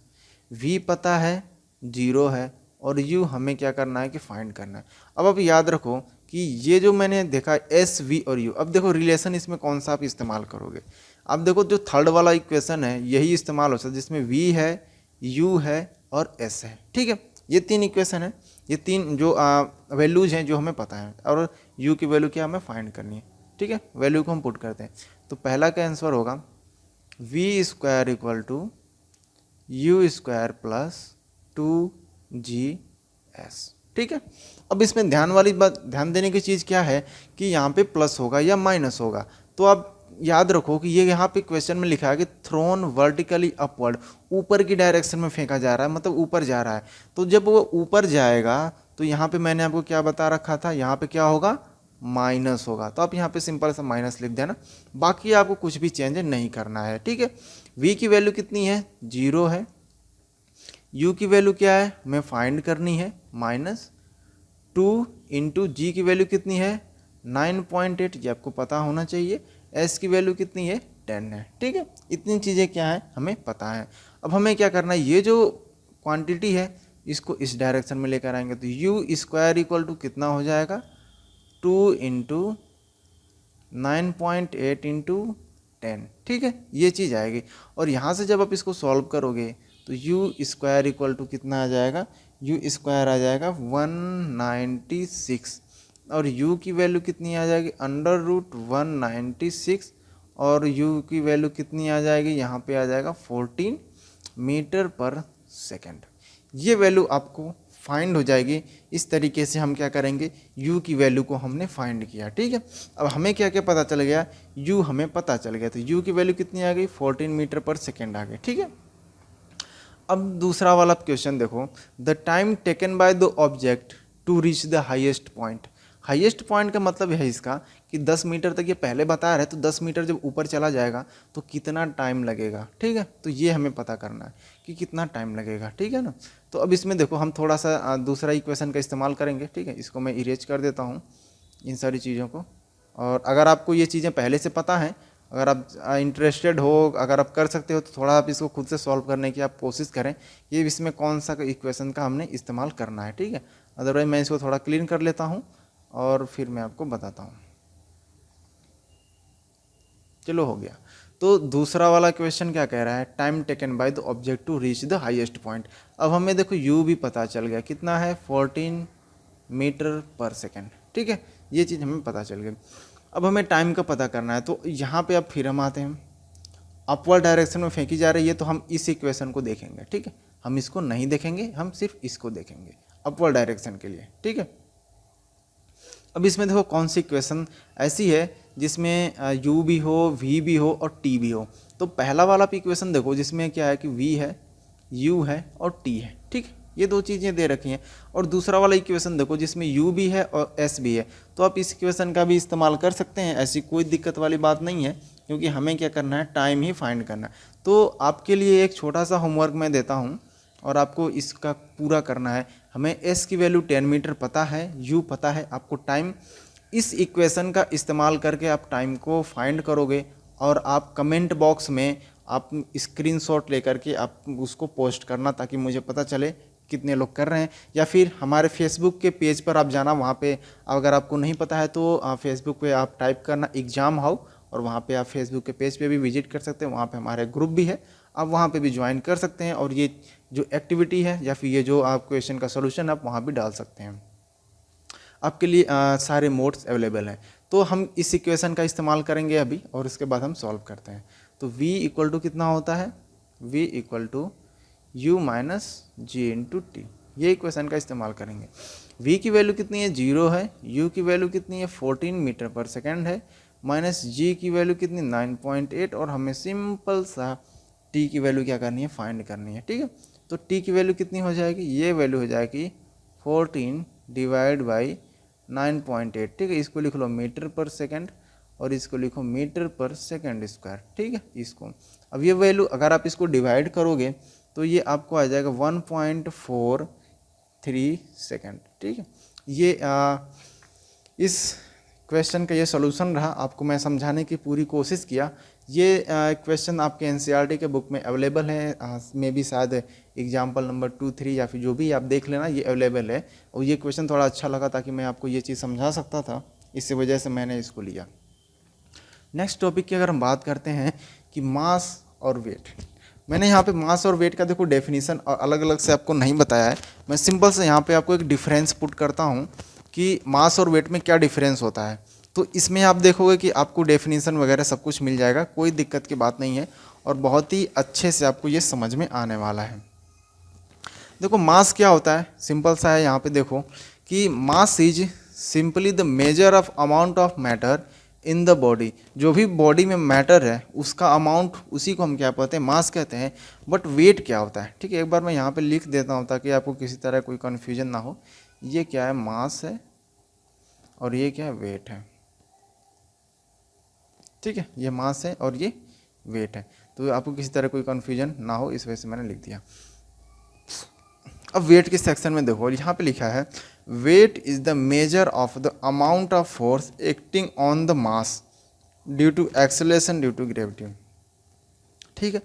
वी पता है 0 है और यू हमें क्या करना है कि फाइंड करना है। अब आप याद रखो कि ये जो मैंने देखा एस वी और यू, अब देखो रिलेशन इसमें कौन सा आप इस्तेमाल करोगे। अब देखो जो थर्ड वाला इक्वेशन है यही इस्तेमाल हो सकता है, जिसमें वी है, यू है और एस है। ठीक है। ये तीन इक्वेशन है, ये तीन जो वैल्यूज हैं जो हमें पता है और यू की वैल्यू क्या हमें फाइंड करनी है। ठीक है। वैल्यू को हम पुट करते हैं तो पहला का आंसर होगा V square equal to U square plus 2GS। ठीक है। अब इसमें ध्यान देने की चीज़ क्या है कि यहाँ पे प्लस होगा या माइनस होगा। तो आप याद रखो कि ये यहाँ पे क्वेश्चन में लिखा है कि थ्रोन वर्टिकली अपवर्ड, ऊपर की डायरेक्शन में फेंका जा रहा है, मतलब ऊपर जा रहा है। तो जब वो ऊपर जाएगा तो यहाँ पे मैंने आपको क्या बता रखा था, यहाँ पे क्या होगा, माइनस होगा। तो आप यहाँ पे सिंपल सा माइनस लिख देना, बाकी आपको कुछ भी चेंज नहीं करना है। ठीक है। वी की वैल्यू कितनी है, 0 है। यू की वैल्यू क्या है, हमें फाइंड करनी है, -2 इंटू जी की वैल्यू कितनी है 9.8, ये आपको पता होना चाहिए। एस की वैल्यू कितनी है 10 है। ठीक है। इतनी चीज़ें क्या है हमें पता है। अब हमें क्या करना है, ये जो क्वांटिटी है इसको इस डायरेक्शन में लेकर आएंगे तो यू स्क्वायर इक्वल टू कितना हो जाएगा 2 इंटू 9.8 इंटू 10। ठीक है। ये चीज़ आएगी और यहाँ से जब आप इसको सॉल्व करोगे तो यू स्क्वायर इक्वल टू कितना आ जाएगा, यू स्क्वायर आ जाएगा 196 और u की वैल्यू कितनी आ जाएगी √196 और u की वैल्यू कितनी आ जाएगी, यहाँ पे आ जाएगा 14 मीटर पर सेकेंड। ये वैल्यू आपको फाइंड हो जाएगी। इस तरीके से हम क्या करेंगे, u की वैल्यू को हमने फाइंड किया। ठीक है। अब हमें क्या क्या पता चल गया, u हमें पता चल गया तो u की वैल्यू कितनी आ गई 14 मीटर पर सेकेंड आ गई। ठीक है। अब दूसरा वाला क्वेश्चन देखो, the time taken by the object to reach the highest point. Highest point का मतलब है इसका कि 10 मीटर तक ये पहले बता रहा है, तो 10 मीटर जब ऊपर चला जाएगा तो कितना टाइम लगेगा। ठीक है। तो ये हमें पता करना है कि कितना टाइम लगेगा। ठीक है ना। तो अब इसमें देखो हम थोड़ा सा दूसरा इक्वेशन का इस्तेमाल करेंगे। ठीक है। इसको मैं इरेज कर देता हूँ इन सारी चीज़ों को। और अगर आपको ये चीज़ें पहले से पता हैं, अगर आप इंटरेस्टेड हो, अगर आप कर सकते हो तो थोड़ा आप इसको खुद से सॉल्व करने की आप कोशिश करें ये इसमें कौन सा इक्वेशन का हमने इस्तेमाल करना है। ठीक है। अदरवाइज मैं इसको थोड़ा क्लीन कर लेता हूँ और फिर मैं आपको बताता हूँ। चलो हो गया। तो दूसरा वाला क्वेश्चन क्या कह रहा है, time taken by the object to reach the highest point. अब हमें देखो u भी पता चल गया कितना है 14 मीटर पर सेकेंड। ठीक है। ये चीज़ हमें पता चल गई। अब हमें टाइम का पता करना है तो यहाँ पे अब फिर हम आते हैं, अपवर्ड डायरेक्शन में फेंकी जा रही है तो हम इस इक्वेशन को देखेंगे। ठीक है। हम इसको नहीं देखेंगे, हम सिर्फ इसको देखेंगे अपवर्ड डायरेक्शन के लिए। ठीक है। अब इसमें देखो कौन सी इक्वेशन ऐसी है जिसमें u भी हो, v भी हो और t भी हो। तो पहला वाला इक्वेशन देखो जिसमें क्या है कि v है, u है और t है। ठीक है। ये दो चीज़ें दे रखी हैं। और दूसरा वाला इक्वेशन देखो जिसमें u भी है और s भी है। तो आप इस इक्वेशन का भी इस्तेमाल कर सकते हैं, ऐसी कोई दिक्कत वाली बात नहीं है, क्योंकि हमें क्या करना है, टाइम ही फाइंड करना है। तो आपके लिए एक छोटा सा होमवर्क मैं देता हूँ और आपको इसका पूरा करना है। हमें s की वैल्यू 10 मीटर पता है, u पता है, आपको टाइम इस इक्वेशन का इस्तेमाल करके आप टाइम को फाइंड करोगे और आप कमेंट बॉक्स में आप स्क्रीनशॉट लेकर के आप उसको पोस्ट करना ताकि मुझे पता चले कितने लोग कर रहे हैं, या फिर हमारे फेसबुक के पेज पर आप जाना, वहाँ पे अगर आपको नहीं पता है तो फेसबुक पे आप टाइप करना एग्जाम हाउ, और वहाँ पे आप फेसबुक के पेज पे भी विजिट कर सकते हैं। वहाँ पे हमारे ग्रुप भी है, आप वहाँ पे भी ज्वाइन कर सकते हैं, और ये जो एक्टिविटी है या फिर ये जो आप क्वेश्चन का सोल्यूशन आप वहाँ भी डाल सकते हैं। आपके लिए सारे मोड्स अवेलेबल हैं। तो हम इस इक्वेशन का इस्तेमाल करेंगे अभी, और उसके बाद हम सॉल्व करते हैं। तो v इक्वल टू कितना होता है, v equal to u minus G into T, ये इक्वेशन का इस्तेमाल करेंगे। v की वैल्यू कितनी है, 0 है, u की वैल्यू कितनी है, 14 मीटर पर सेकेंड है, माइनस g की वैल्यू कितनी 9.8, और हमें सिंपल सा t की वैल्यू क्या करनी है, फाइंड करनी है। ठीक है, तो t की वैल्यू कितनी हो जाएगी, ये वैल्यू हो जाएगी 14 डिवाइड बाई 9.8। ठीक है, इसको लिख लो मीटर पर सेकेंड, और इसको लिखो मीटर पर सेकेंड स्क्वायर। ठीक है, इसको अब ये वैल्यू अगर आप इसको डिवाइड करोगे तो ये आपको आ जाएगा 1.43 सेकेंड। ठीक है, ये इस क्वेश्चन का ये सॉल्यूशन रहा, आपको मैं समझाने की पूरी कोशिश किया। ये क्वेश्चन आपके एनसीईआरटी के बुक में अवेलेबल है, मे भी शायद एग्जाम्पल नंबर 2, 3 या फिर जो भी आप देख लेना, ये अवेलेबल है। और ये क्वेश्चन थोड़ा अच्छा लगा ताकि मैं आपको ये चीज़ समझा सकता था, इस वजह से मैंने इसको लिया। नेक्स्ट टॉपिक की अगर हम बात करते हैं कि मास और वेट, मैंने यहाँ पे मास और वेट का देखो डेफिनेशन और अलग अलग से आपको नहीं बताया है। मैं सिंपल से यहाँ पे आपको एक डिफरेंस पुट करता हूँ कि मास और वेट में क्या डिफरेंस होता है। तो इसमें आप देखोगे कि आपको डेफिनेशन वगैरह सब कुछ मिल जाएगा, कोई दिक्कत की बात नहीं है, और बहुत ही अच्छे से आपको ये समझ में आने वाला है। देखो मास क्या होता है, सिंपल सा है, यहाँ पे देखो कि mass is simply the measure of amount of matter in the body. जो भी बॉडी में मैटर है उसका अमाउंट, उसी को हम क्या कहते हैं, मास कहते हैं। बट वेट क्या होता है, ठीक है, एक बार मैं यहाँ पे लिख देता हूँ ताकि आपको किसी तरह कोई कन्फ्यूजन ना हो। ये क्या है, मास है, और ये क्या है, वेट है। ठीक है, ये मास है और ये वेट है, तो आपको किसी तरह कोई कन्फ्यूजन ना हो, इस वजह से मैंने लिख दिया। अब वेट के सेक्शन में देखो, यहाँ पे लिखा है weight is the measure of the amount of force acting on the mass due to acceleration due to gravity. ठीक है,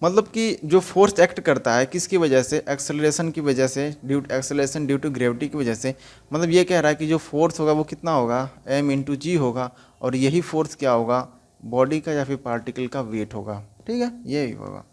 मतलब कि जो फोर्स एक्ट करता है किसकी वजह से, एक्सेलरेशन की वजह से, due to acceleration due to gravity की वजह से। मतलब ये कह रहा है कि जो फोर्स होगा वो कितना होगा, m इंटू जी होगा, और यही फोर्स क्या होगा, बॉडी का या फिर पार्टिकल का वेट होगा। ठीक है, यही होगा।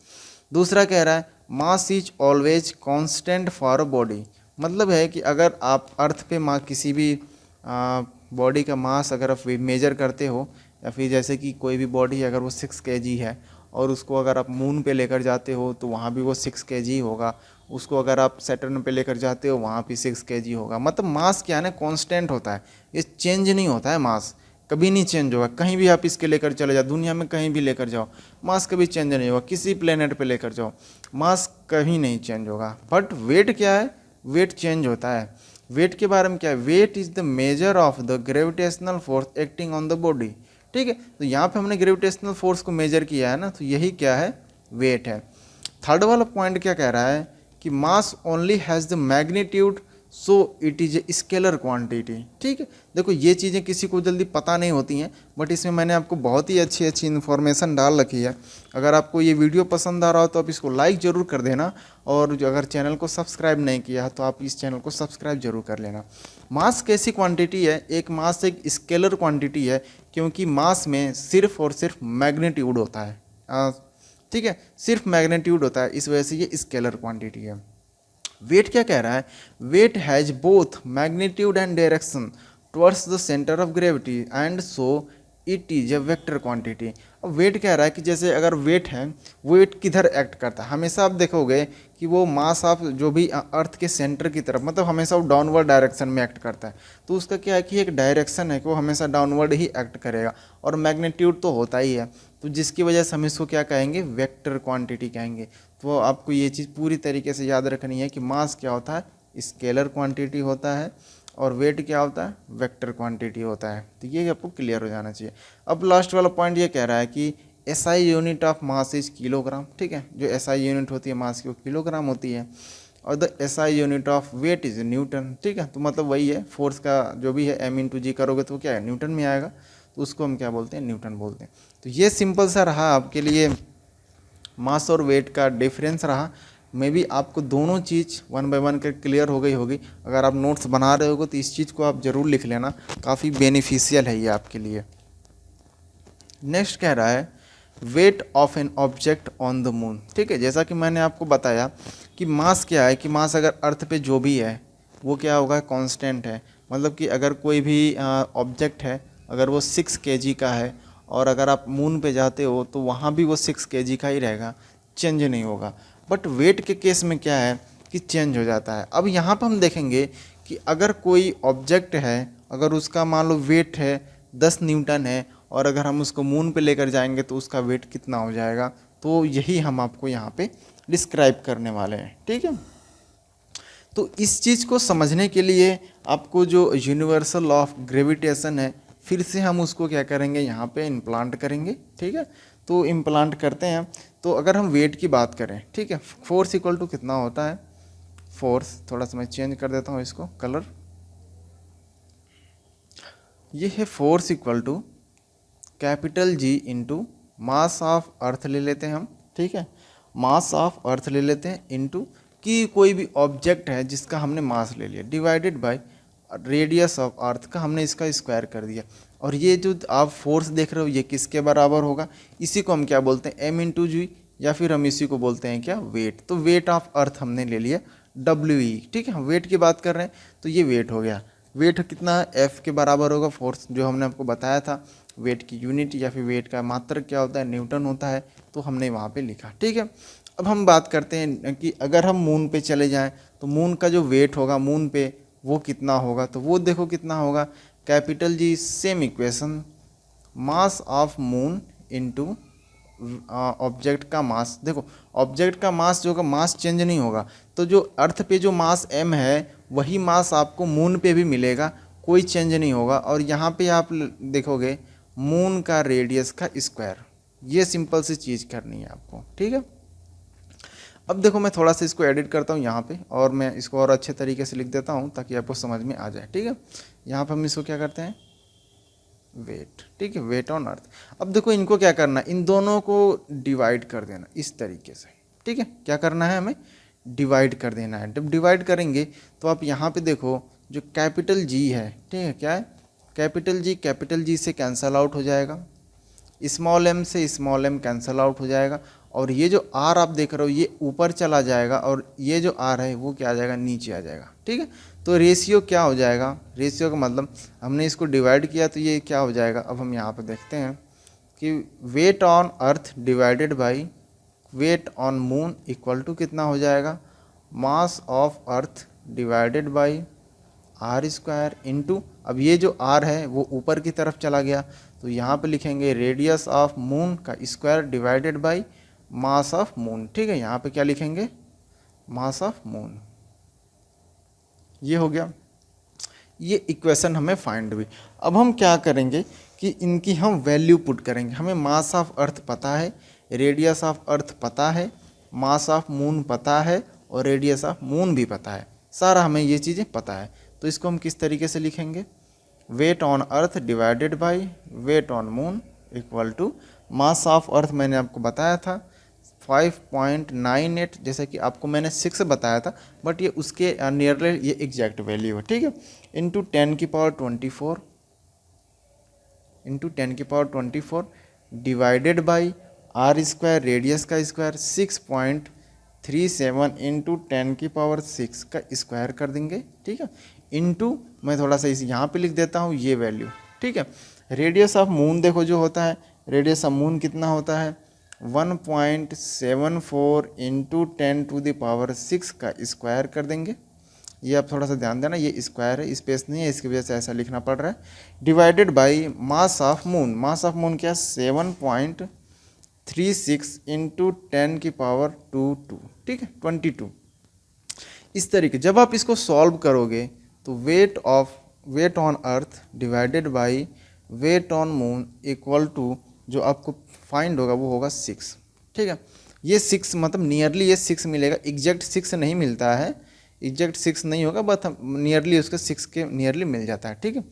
दूसरा कह रहा है mass is always constant for a body. मतलब है कि अगर आप अर्थ पे किसी भी बॉडी का मास अगर आप मेजर करते हो, या फिर जैसे कि कोई भी बॉडी है अगर वो 6 kg है, और उसको अगर आप मून पे लेकर जाते हो तो वहाँ भी वो 6 kg होगा, उसको अगर आप सैटर्न पे लेकर जाते हो वहाँ भी 6 kg होगा। मतलब मास क्या है ना, कांस्टेंट होता है, ये चेंज नहीं होता है, मास कभी नहीं चेंज होगा। कहीं भी आप इसके लेकर चले जाओ, दुनिया में कहीं भी लेकर जाओ, मास कभी चेंज नहीं होगा। किसी प्लेनेट पे लेकर जाओ, मास कभी नहीं चेंज होगा। बट वेट क्या है, वेट चेंज होता है। वेट के बारे में क्या है, weight is the measure of the gravitational force acting on the body. ठीक है, तो यहाँ पे हमने ग्रेविटेशनल फोर्स को मेजर किया है ना, तो यही क्या है, वेट है। थर्ड वाला पॉइंट क्या कह रहा है कि mass only has the magnitude so it is a scalar quantity. ठीक है, देखो ये चीज़ें किसी को जल्दी पता नहीं होती हैं, बट इसमें मैंने आपको बहुत ही अच्छी अच्छी इन्फॉर्मेशन डाल रखी है। अगर आपको ये वीडियो पसंद आ रहा हो तो आप इसको लाइक ज़रूर कर देना, और जो अगर चैनल को सब्सक्राइब नहीं किया है तो आप इस चैनल को सब्सक्राइब जरूर कर लेना। मास कैसी क्वांटिटी है, एक मास एक स्केलर क्वांटिटी है, क्योंकि मास में सिर्फ और सिर्फ मैग्नीट्यूड होता है। ठीक है, सिर्फ मैग्नीट्यूड होता है, इस वजह से ये स्केलर क्वांटिटी है। वेट क्या कह रहा है, weight has both magnitude and direction towards the centre of gravity and so it is a vector quantity. अब वेट कह रहा है कि जैसे अगर वेट है, वेट किधर एक्ट करता है, हमेशा आप देखोगे कि वो मास ऑफ जो भी अर्थ के सेंटर की तरफ, मतलब हमेशा वो डाउनवर्ड डायरेक्शन में एक्ट करता है। तो उसका क्या है कि एक डायरेक्शन है कि वो हमेशा डाउनवर्ड ही एक्ट करेगा, और मैग्नीट्यूड तो होता ही है, तो जिसकी वजह से हम इसको क्या कहेंगे, वेक्टर क्वांटिटी कहेंगे। तो आपको ये चीज़ पूरी तरीके से याद रखनी है कि मास क्या होता है, स्केलर क्वांटिटी होता है, और वेट क्या होता है, वेक्टर क्वांटिटी होता है। तो ये आपको क्लियर हो जाना चाहिए। अब लास्ट वाला पॉइंट ये कह रहा है कि SI unit of mass is kilogram. ठीक है, जो एसआई यूनिट होती है मास की वो किलोग्राम होती है, और the SI unit of weight is newton. ठीक है, तो मतलब वही है, फोर्स का जो भी है m इंटू जी करोगे तो क्या है, न्यूटन में आएगा, तो उसको हम क्या बोलते हैं, न्यूटन बोलते हैं। तो ये सिंपल सा रहा आपके लिए मास और वेट का डिफरेंस रहा। मे बी आपको दोनों चीज़ 1 बाय 1 कर क्लियर हो गई होगी। अगर आप नोट्स बना रहे होगे तो इस चीज़ को आप ज़रूर लिख लेना, काफ़ी बेनिफिशियल है ये आपके लिए। नेक्स्ट कह रहा है weight of an object on the moon. ठीक है, जैसा कि मैंने आपको बताया कि मास क्या है, कि मास अगर अर्थ पे जो भी है वो क्या होगा, कांस्टेंट है। मतलब कि अगर कोई भी ऑब्जेक्ट है, अगर वो 6 kg का है और अगर आप मून पे जाते हो तो वहाँ भी वो 6 kg का ही रहेगा, चेंज नहीं होगा। बट वेट के केस में क्या है कि चेंज हो जाता है। अब यहाँ पर हम देखेंगे कि अगर कोई ऑब्जेक्ट है, अगर उसका मान लो वेट है 10 न्यूटन है और अगर हम उसको मून पे लेकर जाएंगे तो उसका वेट कितना हो जाएगा, तो यही हम आपको यहाँ पे डिस्क्राइब करने वाले हैं। ठीक है, तो इस चीज़ को समझने के लिए आपको जो यूनिवर्सल लॉ ऑफ ग्रेविटेशन है फिर से हम उसको क्या करेंगे, यहाँ पे इम्प्लांट करेंगे। ठीक है, तो इम्प्लांट करते हैं। तो अगर हम वेट की बात करें, ठीक है, फोर्स इक्वल टू कितना होता है, फोर्स थोड़ा सा मैं चेंज कर देता हूँ इसको कलर, ये है force equal to capital G into mass of earth ले लेते हैं हम। ठीक है, मास ऑफ अर्थ ले लेते हैं इंटू कि कोई भी ऑब्जेक्ट है जिसका हमने मास ले लिया divided by radius of earth का हमने इसका स्क्वायर कर दिया। और ये जो आप फोर्स देख रहे हो ये किसके बराबर होगा, इसी को हम क्या बोलते हैं, एम इंटू जी, या फिर हम इसी को बोलते हैं क्या, वेट। तो वेट ऑफ अर्थ हमने ले लिया डब्ल्यू ई। ठीक है, हम वेट की बात कर रहे हैं तो ये वेट हो गया। वेट कितना है, एफ के बराबर होगा फोर्स, जो हमने आपको बताया था वेट की यूनिट या फिर वेट का मात्रक क्या होता है, न्यूटन होता है, तो हमने वहाँ पे लिखा। ठीक है, अब हम बात करते हैं कि अगर हम मून पे चले जाएं तो मून का जो वेट होगा मून पे वो कितना होगा, तो वो देखो कितना होगा, capital G same equation, mass of moon into object का मास। देखो ऑब्जेक्ट का मास जो होगा, मास चेंज नहीं होगा, तो जो अर्थ पे जो मास m है वही मास आपको मून पे भी मिलेगा, कोई चेंज नहीं होगा। और यहाँ पे आप देखोगे मून का रेडियस का स्क्वायर, ये सिंपल सी चीज़ करनी है आपको। ठीक है, अब देखो मैं थोड़ा सा इसको एडिट करता हूँ यहाँ पे, और मैं इसको और अच्छे तरीके से लिख देता हूँ ताकि आपको समझ में आ जाए। ठीक है, यहाँ पे हम इसको क्या करते हैं, वेट। ठीक है, वेट ऑन अर्थ। अब देखो इनको क्या करना है, इन दोनों को डिवाइड कर देना इस तरीके से। ठीक है, क्या करना है, हमें डिवाइड कर देना है। जब डिवाइड करेंगे तो आप यहाँ पे देखो जो कैपिटल जी है, ठीक है, क्या है, कैपिटल जी से कैंसल आउट हो जाएगा, स्मॉल एम से स्मॉल एम कैंसल आउट हो जाएगा, और ये जो आर आप देख रहे हो ये ऊपर चला जाएगा और ये जो आर है वो क्या आ जाएगा, नीचे आ जाएगा। ठीक है, तो रेशियो क्या हो जाएगा, रेशियो का मतलब हमने इसको डिवाइड किया तो ये क्या हो जाएगा। अब हम यहाँ पर देखते हैं कि weight on earth divided by weight on moon equal to कितना हो जाएगा, mass of earth divided by R square into, अब ये जो आर है वो ऊपर की तरफ चला गया तो यहाँ पे लिखेंगे रेडियस ऑफ मून का square divided by mass of moon. ठीक है, यहाँ पे क्या लिखेंगे, मास ऑफ मून। ये हो गया, ये इक्वेशन हमें फाइंड हुई। अब हम क्या करेंगे कि इनकी हम वैल्यू पुट करेंगे। हमें मास ऑफ अर्थ पता है, रेडियस ऑफ अर्थ पता है, मास ऑफ मून पता है और रेडियस ऑफ मून भी पता है, सारा हमें ये चीज़ें पता है। तो इसको हम किस तरीके से लिखेंगे, weight on earth divided by weight on moon equal to mass of earth मैंने आपको बताया था 5.98, जैसे कि आपको मैंने 6 बताया था बट ये उसके नियरली ये एग्जैक्ट वैल्यू है। ठीक है, इंटू 10 की पावर 24 इंटू 10 की power 24 divided by R square radius का स्क्वायर 6.37 इंटू 10 की पावर 6 का स्क्वायर कर देंगे। ठीक है, इंटू मैं थोड़ा सा इस यहाँ पे लिख देता हूँ ये वैल्यू। ठीक है, रेडियस ऑफ मून देखो जो होता है, रेडियस ऑफ मून कितना होता है 1.74 इंटू 10 टू द पावर 6 का स्क्वायर कर देंगे। ये आप थोड़ा सा ध्यान देना, ये स्क्वायर है, स्पेस नहीं है, इसकी वजह से ऐसा लिखना पड़ रहा है। Divided by mass of moon, mass of moon क्या 7.36 इंटू 10 की पावर 22। ठीक है, 22। इस तरीके जब आप इसको सॉल्व करोगे तो weight on earth divided by weight on moon equal to जो आपको फाइंड होगा वो होगा 6। ठीक है, ये 6 मतलब नियरली ये 6 मिलेगा, एग्जैक्ट 6 नहीं मिलता है, एग्जैक्ट 6 नहीं होगा बट नियरली उसके 6 के नियरली मिल जाता है। ठीक है,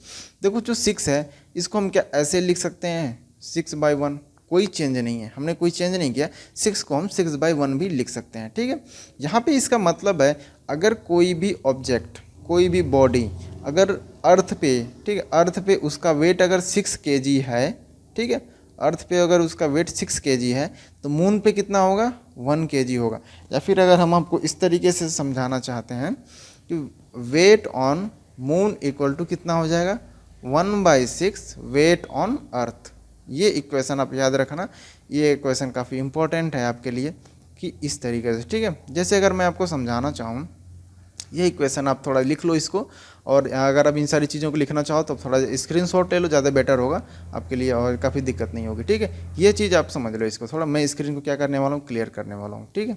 देखो जो 6 है इसको हम क्या ऐसे लिख सकते हैं 6/1, कोई चेंज नहीं है, हमने कोई चेंज नहीं किया। 6 को हम 6/1 भी लिख सकते हैं, ठीक है। यहाँ पे इसका मतलब है अगर कोई भी ऑब्जेक्ट, कोई भी बॉडी अगर अर्थ पे, ठीक है, अर्थ पे उसका वेट अगर 6 kg है, ठीक है, अर्थ पे अगर उसका वेट 6 kg है तो मून पे कितना होगा, 1 kg होगा। या फिर अगर हम आपको इस तरीके से समझाना चाहते हैं कि weight on moon equal to कितना हो जाएगा, 1/6 वेट ऑन अर्थ। ये इक्वेशन आप याद रखना, ये इक्वेशन काफ़ी इंपॉर्टेंट है आपके लिए कि इस तरीके से, ठीक है। जैसे अगर मैं आपको समझाना चाहूँ, ये इक्वेशन आप थोड़ा लिख लो इसको, और अगर आप इन सारी चीज़ों को लिखना चाहो तो थोड़ा स्क्रीनशॉट ले लो, ज़्यादा बेटर होगा आपके लिए और काफ़ी दिक्कत नहीं होगी, ठीक है। ये चीज़ आप समझ लो इसको थोड़ा, मैं स्क्रीन को क्या करने वाला हूँ, क्लियर करने वाला हूँ, ठीक है।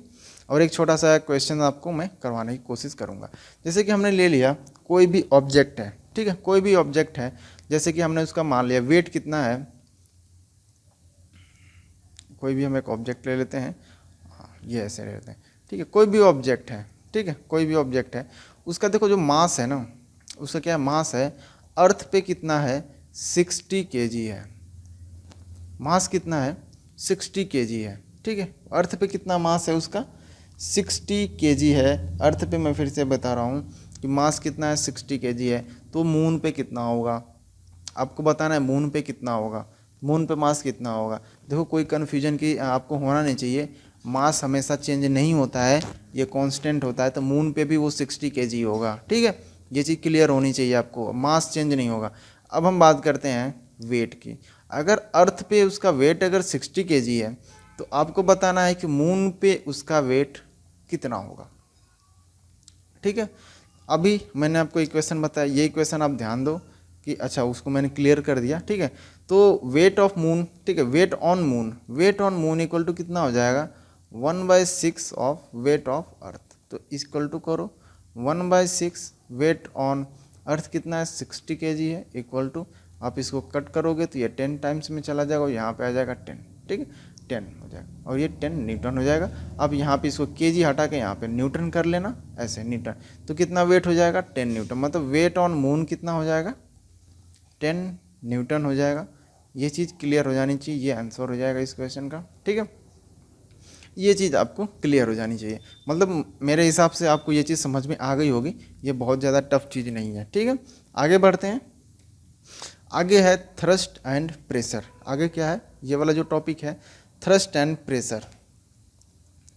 और एक छोटा सा क्वेश्चन आपको मैं करवाने की कोशिश करूँगा। जैसे कि हमने ले लिया कोई भी ऑब्जेक्ट है, ठीक है, कोई भी ऑब्जेक्ट है, जैसे कि हमने उसका मान लिया वेट कितना है, कोई भी हम एक ऑब्जेक्ट ले लेते हैं, ये ऐसे ले लेते हैं, ठीक है। कोई भी ऑब्जेक्ट है, ठीक है, कोई भी ऑब्जेक्ट है, उसका देखो जो मास है ना, उसका क्या मास है, अर्थ पे कितना है, 60 kg है। मास कितना है, 60 kg है, ठीक है। अर्थ पे कितना मास है उसका, 60 kg है। अर्थ पे मैं फिर से बता रहा हूँ कि मास कितना है, 60 kg है। तो मून पे कितना होगा, आपको बताना है मून पे कितना होगा, मून पे मास कितना होगा। देखो कोई कन्फ्यूजन की आपको होना नहीं चाहिए, मास हमेशा चेंज नहीं होता है, ये कांस्टेंट होता है। तो मून पे भी वो 60 kg होगा, ठीक है। ये चीज़ क्लियर होनी चाहिए आपको, मास चेंज नहीं होगा। अब हम बात करते हैं वेट की। अगर अर्थ पे उसका वेट अगर 60 kg है तो आपको बताना है कि मून पे उसका वेट कितना होगा, ठीक है। अभी मैंने आपको इक्वेशन बताया, ये इक्वेशन आप ध्यान दो कि अच्छा उसको मैंने क्लियर कर दिया, ठीक है। तो वेट ऑफ मून, ठीक है, weight on moon, weight on moon equal to कितना हो जाएगा, 1/6 ऑफ वेट ऑफ अर्थ। तो इक्वल टू करो 1/6 वेट ऑन अर्थ कितना है, 60 kg है, इक्वल टू आप इसको कट करोगे तो ये 10 टाइम्स में चला जाएगा और यहाँ पे आ जाएगा 10, ठीक है, 10 हो जाएगा और ये 10 न्यूटन हो जाएगा। अब यहाँ पे इसको केजी हटा के यहाँ पे न्यूटन कर लेना, ऐसे न्यूटन। तो कितना वेट हो जाएगा, 10 न्यूटन। मतलब वेट ऑन मून कितना हो जाएगा, 10 न्यूटन हो जाएगा। ये चीज़ क्लियर हो जानी चाहिए, ये आंसर हो जाएगा इस क्वेश्चन का, ठीक है। ये चीज़ आपको क्लियर हो जानी चाहिए, मतलब मेरे हिसाब से आपको ये चीज़ समझ में आ गई होगी, ये बहुत ज़्यादा टफ चीज़ नहीं है, ठीक है। आगे बढ़ते हैं, आगे है थ्रस्ट एंड प्रेशर। आगे क्या है, ये वाला जो टॉपिक है thrust and pressure.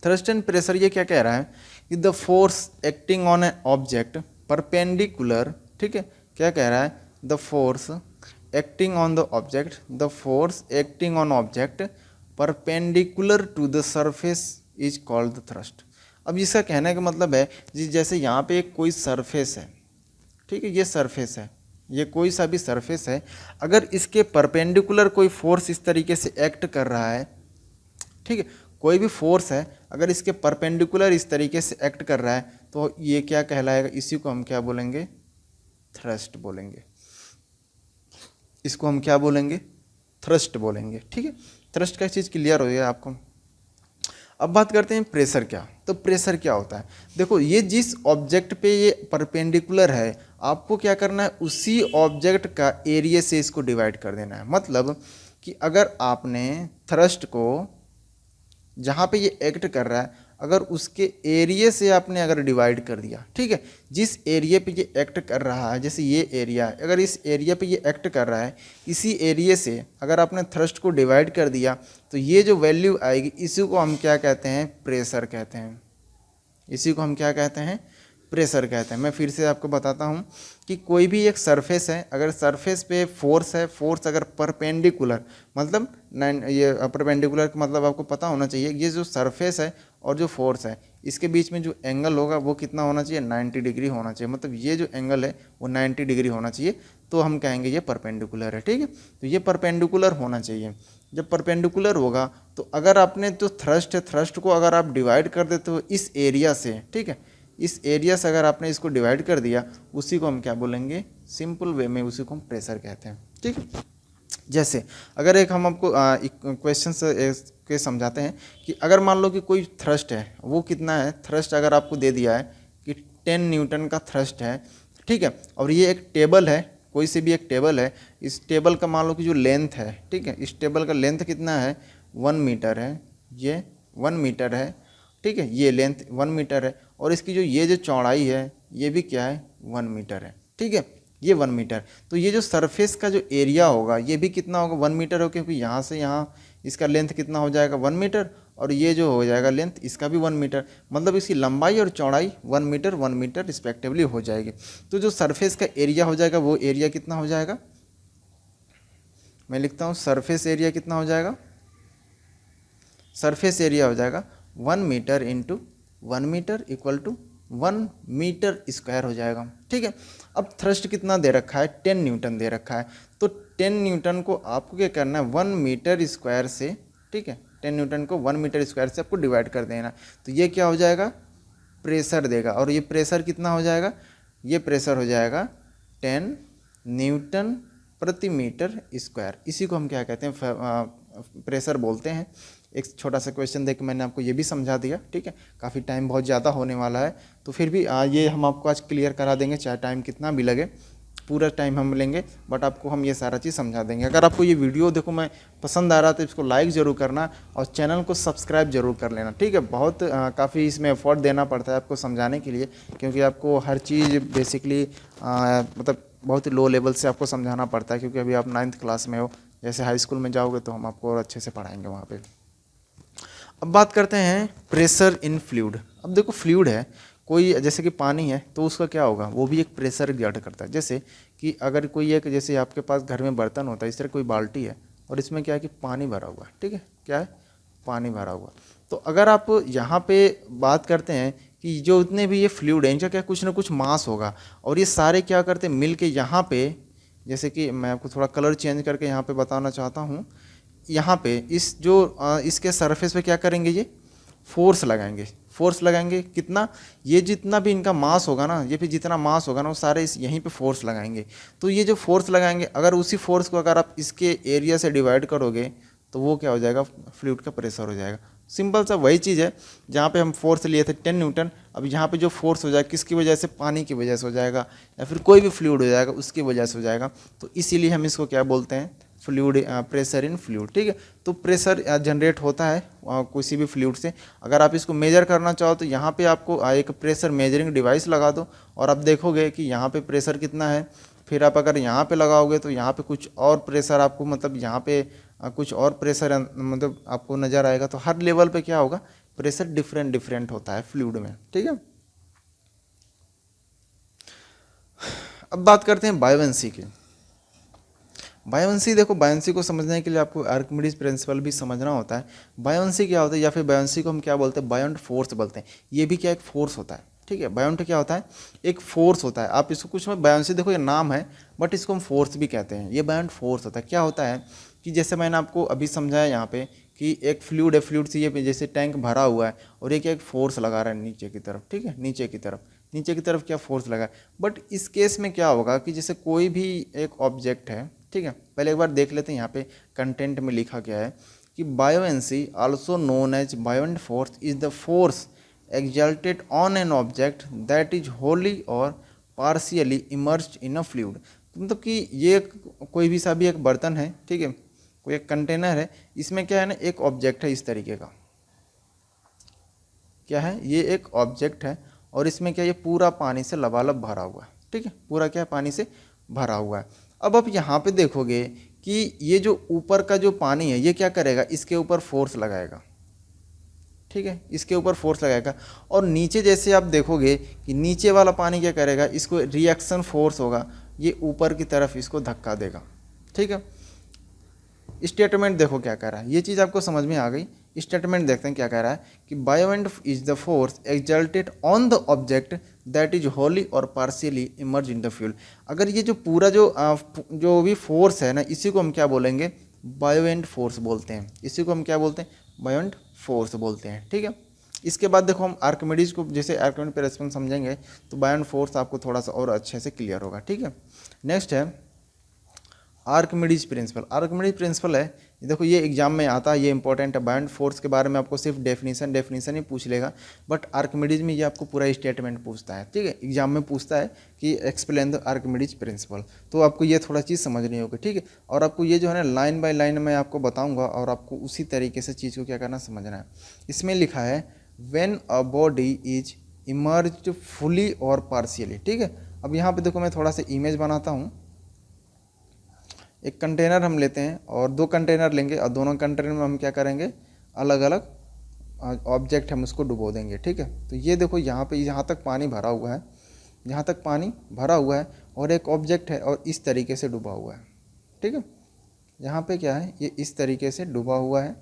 Thrust and pressure ये क्या कह रहा है कि the force acting on a object perpendicular, ठीक है, क्या कह रहा है, the force acting on the object, the force acting on object perpendicular to the surface is called the thrust. अब इसका कहने का मतलब है जी, जैसे यहाँ पे एक कोई सरफेस है, ठीक है, ये सरफेस है, ये कोई सा भी सरफेस है, अगर इसके परपेंडिकुलर कोई फोर्स इस तरीके से एक्ट कर रहा है, ठीक है, कोई भी फोर्स है अगर इसके परपेंडिकुलर इस तरीके से एक्ट कर रहा है तो ये क्या कहलाएगा, इसी को हम क्या बोलेंगे, थ्रस्ट बोलेंगे। इसको हम क्या बोलेंगे, थ्रस्ट बोलेंगे, ठीक है। थ्रस्ट का चीज़ क्लियर हो गया आपको। अब बात करते हैं प्रेशर क्या। तो प्रेशर क्या होता है, देखो ये जिस ऑब्जेक्ट पे ये परपेंडिकुलर है, आपको क्या करना है, उसी ऑब्जेक्ट का एरिया से इसको डिवाइड कर देना है। मतलब कि अगर आपने थ्रस्ट को जहाँ पे ये एक्ट कर रहा है, अगर उसके एरिया से आपने अगर डिवाइड कर दिया, ठीक है, जिस एरिया पे ये एक्ट कर रहा है, जैसे ये एरिया है, अगर इस एरिया पे ये एक्ट कर रहा है, इसी एरिया से अगर आपने थ्रस्ट को डिवाइड कर दिया तो ये जो वैल्यू आएगी इसी को हम क्या कहते हैं, प्रेशर कहते हैं। इसी को हम क्या कहते हैं, प्रेशर कहते हैं। मैं फिर से आपको बताता हूँ कि कोई भी एक सरफेस है, अगर सरफेस पे फोर्स है, फोर्स अगर परपेंडिकुलर, मतलब ये परपेंडिकुलर का मतलब आपको पता होना चाहिए, ये जो सरफेस है और जो फोर्स है इसके बीच में जो एंगल होगा वो कितना होना चाहिए, 90 डिग्री होना चाहिए। मतलब ये जो एंगल है वो 90 डिग्री होना चाहिए, तो हम कहेंगे ये परपेंडिकुलर है, ठीक है। तो ये परपेंडिकुलर होना चाहिए। जब परपेंडिकुलर होगा तो अगर आपने जो थ्रस्ट है, थ्रस्ट को अगर आप डिवाइड कर देते हो इस एरिया से, ठीक है, इस एरिया से अगर आपने इसको डिवाइड कर दिया, उसी को हम क्या बोलेंगे, सिंपल वे में उसी को हम प्रेशर कहते हैं, ठीक है। जैसे अगर एक हम आपको क्वेश्चन के समझाते हैं कि अगर मान लो कि कोई थ्रस्ट है, वो कितना है, थ्रस्ट अगर आपको दे दिया है कि 10 न्यूटन का थ्रस्ट है, ठीक है, और ये एक टेबल है, कोई से भी एक टेबल है, इस टेबल का मान लो कि जो लेंथ है, ठीक है, इस टेबल का लेंथ कितना है 1 मीटर है, ये 1 मीटर है, ठीक है, ये लेंथ 1 मीटर है, और इसकी ये जो चौड़ाई है ये भी क्या है 1 मीटर है, ठीक है, ये 1 मीटर। तो ये जो सरफेस का जो एरिया होगा ये भी कितना होगा 1 मीटर हो, क्योंकि यहाँ से यहाँ इसका लेंथ कितना हो जाएगा 1 मीटर, और ये जो हो जाएगा लेंथ इसका भी 1 मीटर, मतलब इसकी लंबाई और चौड़ाई 1 मीटर रिस्पेक्टिवली हो जाएगी। तो जो सरफेस का एरिया हो जाएगा वो एरिया कितना हो जाएगा, मैं लिखता हूँ सरफेस एरिया कितना हो जाएगा, सरफेस एरिया हो जाएगा 1 metre into 1 metre equal to 1 metre square हो जाएगा, ठीक है। अब थ्रस्ट कितना दे रखा है 10 न्यूटन दे रखा है, तो 10 न्यूटन को आपको क्या करना है 1 मीटर स्क्वायर से, ठीक है, 10 न्यूटन को 1 मीटर स्क्वायर से आपको डिवाइड कर देना, तो ये क्या हो जाएगा प्रेशर देगा, और ये प्रेशर कितना हो जाएगा, ये प्रेशर हो जाएगा 10 न्यूटन प्रति मीटर स्क्वायर। इसी को हम क्या कहते हैं प्रेशर बोलते हैं। एक छोटा सा क्वेश्चन देकर मैंने आपको ये भी समझा दिया, ठीक है। काफ़ी टाइम बहुत ज़्यादा होने वाला है, तो फिर भी ये हम आपको आज क्लियर करा देंगे, चाहे टाइम कितना भी लगे, पूरा टाइम हम लेंगे, बट आपको हम ये सारा चीज़ समझा देंगे। अगर आपको ये वीडियो देखो मैं पसंद आ रहा तो इसको लाइक ज़रूर करना और चैनल को सब्सक्राइब जरूर कर लेना, ठीक है। बहुत काफ़ी इसमें एफर्ट देना पड़ता है आपको समझाने के लिए, क्योंकि आपको हर चीज़ बेसिकली मतलब बहुत ही लो लेवल से आपको समझाना पड़ता है, क्योंकि अभी आप 9th क्लास में हो, जैसे हाई स्कूल में जाओगे तो हम आपको और अच्छे से पढ़ाएंगे वहाँ पे। अब बात करते हैं प्रेशर इन फ्लूइड। अब देखो फ्लूइड है कोई, जैसे कि पानी है तो उसका क्या होगा, वो भी एक प्रेशर एग्जर्ट करता है। जैसे कि अगर कोई एक, जैसे आपके पास घर में बर्तन होता है, इस तरह कोई बाल्टी है और इसमें क्या है कि पानी भरा हुआ है, ठीक है, क्या है पानी भरा हुआ। तो अगर आप यहाँ पे बात करते हैं कि जो उतने भी ये फ्लूइड है इनका क्या कुछ ना कुछ मास होगा, और ये सारे क्या करते हैं मिल के यहाँ पे, जैसे कि मैं आपको थोड़ा कलर चेंज करके यहाँ पे बताना चाहता हूँ, यहाँ पे इस जो इसके सरफेस पे क्या करेंगे, ये फोर्स लगाएंगे, फोर्स लगाएंगे कितना, ये जितना भी इनका मास होगा ना, ये भी जितना मास होगा ना वो सारे इस यहीं पे फोर्स लगाएंगे। तो ये जो फोर्स लगाएंगे, अगर उसी फोर्स को अगर आप इसके एरिया से डिवाइड करोगे तो वो क्या हो जाएगा फ्लूइड का प्रेशर हो जाएगा। सिंपल सा वही चीज़ है, जहाँ पे हम फोर्स लिए थे 10 न्यूटन, अब यहाँ पे जो फोर्स हो जाएगा किसकी वजह से, पानी की वजह से हो जाएगा, या फिर कोई भी फ्लूइड हो जाएगा उसकी वजह से हो जाएगा। तो इसीलिए हम इसको क्या बोलते हैं फ्लूइड, प्रेशर इन फ्लूइड, ठीक है। तो प्रेशर जनरेट होता है किसी भी फ्लूइड से। अगर आप इसको मेजर करना चाहो तो यहाँ पे आपको एक प्रेशर मेजरिंग डिवाइस लगा दो और आप देखोगे कि यहाँ पे प्रेशर कितना है। फिर आप अगर यहाँ पे लगाओगे तो यहाँ पे कुछ और प्रेशर आपको, मतलब यहाँ पे कुछ और प्रेशर मतलब आपको नज़र आएगा। तो हर लेवल पे क्या होगा प्रेशर डिफरेंट डिफरेंट होता है फ्लूइड में, ठीक है। अब बात करते हैं बायोवेंसी की। बायोवेंसी देखो, बायोवेंसी को समझने के लिए आपको आर्किमिडीज प्रिंसिपल भी समझना होता है। बायोवेंसी क्या होता है, या फिर बायोवेंसी को हम क्या बोलते हैं बायोंट फोर्स बोलते हैं। ये भी क्या एक फोर्स होता है, ठीक है। बायोंट क्या होता है एक फोर्स होता है। आप इसको कुछ में बायोवेंसी देखो ये नाम है, बट इसको हम फोर्स भी कहते हैं। ये बायोंट फोर्स होता है। क्या होता है कि जैसे मैंने आपको अभी समझाया यहाँ पे कि एक फ्लूइड है, फ्लूइड से ये जैसे टैंक भरा हुआ है और ये क्या एक फोर्स लगा रहा है नीचे की तरफ, ठीक है, नीचे की तरफ क्या फोर्स लगा है। बट इस केस में क्या होगा कि जैसे कोई भी एक ऑब्जेक्ट है, ठीक है, पहले एक बार देख लेते हैं यहाँ पे कंटेंट में लिखा गया है कि buoyancy also known as buoyant force is the force exerted on an object that is wholly or partially emerged in a fluid. मतलब कि ये कोई भी सा भी एक बर्तन है, ठीक है, कोई एक कंटेनर है, इसमें क्या है ना एक ऑब्जेक्ट है इस तरीके का, क्या है ये एक ऑब्जेक्ट है और इसमें क्या ये पूरा पानी से लबालब भरा हुआ है, ठीक है, पूरा क्या है पानी से भरा हुआ है। अब आप यहाँ पे देखोगे कि ये जो ऊपर का जो पानी है ये क्या करेगा इसके ऊपर फोर्स लगाएगा, ठीक है, इसके ऊपर फोर्स लगाएगा। और नीचे जैसे आप देखोगे कि नीचे वाला पानी क्या करेगा, इसको रिएक्शन फोर्स होगा, ये ऊपर की तरफ इसको धक्का देगा, ठीक है। स्टेटमेंट देखो क्या कह रहा है, ये चीज़ आपको समझ में आ गई। स्टेटमेंट देखते हैं क्या कह रहा है कि buoyant is the force exerted on the object that is wholly or partially emerge in the fuel. अगर ये जो पूरा जो भी फोर्स है ना, इसी को हम क्या बोलेंगे बायोवेंट फोर्स बोलते हैं। इसी को हम क्या बोलते हैं बायोवेंट फोर्स बोलते हैं, ठीक है। इसके बाद देखो हम आर्किमिडीज को, जैसे आर्किमिडीज पे रेस्पॉन्स समझेंगे तो बायोवेंट फोर्स आपको थोड़ा सा और अच्छे से क्लियर होगा, ठीक है। नेक्स्ट है आर्किमिडीज प्रिंसिपल, आर्किमिडीज प्रिंसिपल है, ये देखो ये एग्जाम में आता है, ये इंपॉर्टेंट है। बायोंट फोर्स के बारे में आपको सिर्फ डेफिनेशन ही पूछ लेगा, बट आर्किमिडीज में ये आपको पूरा स्टेटमेंट पूछता है, ठीक है। एग्जाम में पूछता है कि एक्सप्लेन द आर्किमिडीज प्रिंसिपल, तो आपको ये थोड़ा चीज़ समझनी होगी, ठीक है। और आपको ये जो है ना लाइन बाय लाइन मैं आपको बताऊँगा और आपको उसी तरीके से चीज़ को क्या करना समझना है। इसमें लिखा है when a body is emerged fully और पार्शियली, ठीक है। अब यहाँ पे देखो मैं थोड़ा सा इमेज बनाता हूँ। एक कंटेनर हम लेते हैं और दो कंटेनर लेंगे और दोनों कंटेनर में हम क्या करेंगे, अलग अलग ऑब्जेक्ट हम उसको डुबो देंगे, ठीक है। तो ये देखो यहाँ पे यहाँ तक पानी भरा हुआ है, यहाँ तक पानी भरा हुआ है और एक ऑब्जेक्ट है और इस तरीके से डूबा हुआ है, ठीक है। यहाँ पे क्या है, ये इस तरीके से डूबा हुआ है।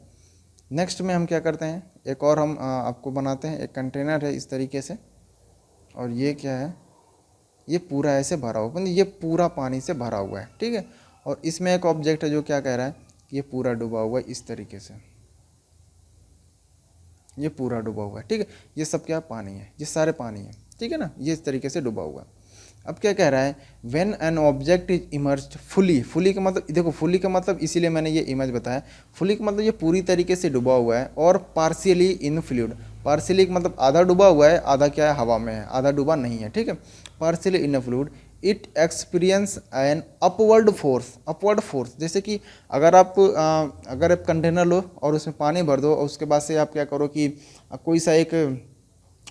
नेक्स्ट में हम क्या करते हैं, एक और हम आपको बनाते हैं, एक कंटेनर है इस तरीके से और ये क्या है, ये पूरा ऐसे भरा हुआ, मतलब ये पूरा पानी से भरा हुआ है, ठीक है। और इसमें एक ऑब्जेक्ट है जो क्या कह रहा है कि ये पूरा डूबा हुआ है इस तरीके से, ये पूरा डूबा हुआ है, ठीक है। ये सब क्या पानी है, ये सारे पानी है, ठीक है ना, ये इस तरीके से डूबा हुआ है। अब क्या कह रहा है, when an object is emerged fully, fully का मतलब देखो, फुली का मतलब इसीलिए मैंने ये इमेज बताया, फुली का मतलब ये पूरी तरीके से डूबा हुआ है, और पार्शियली इन फ्लूइड, पार्शियली का मतलब आधा डूबा हुआ है, आधा क्या है हवा में है, आधा डूबा नहीं है, ठीक है। Partially in fluid it experience an upward force, upward force, जैसे कि अगर आप कंटेनर लो और उसमें पानी भर दो और उसके बाद से आप क्या करो कि कोई सा एक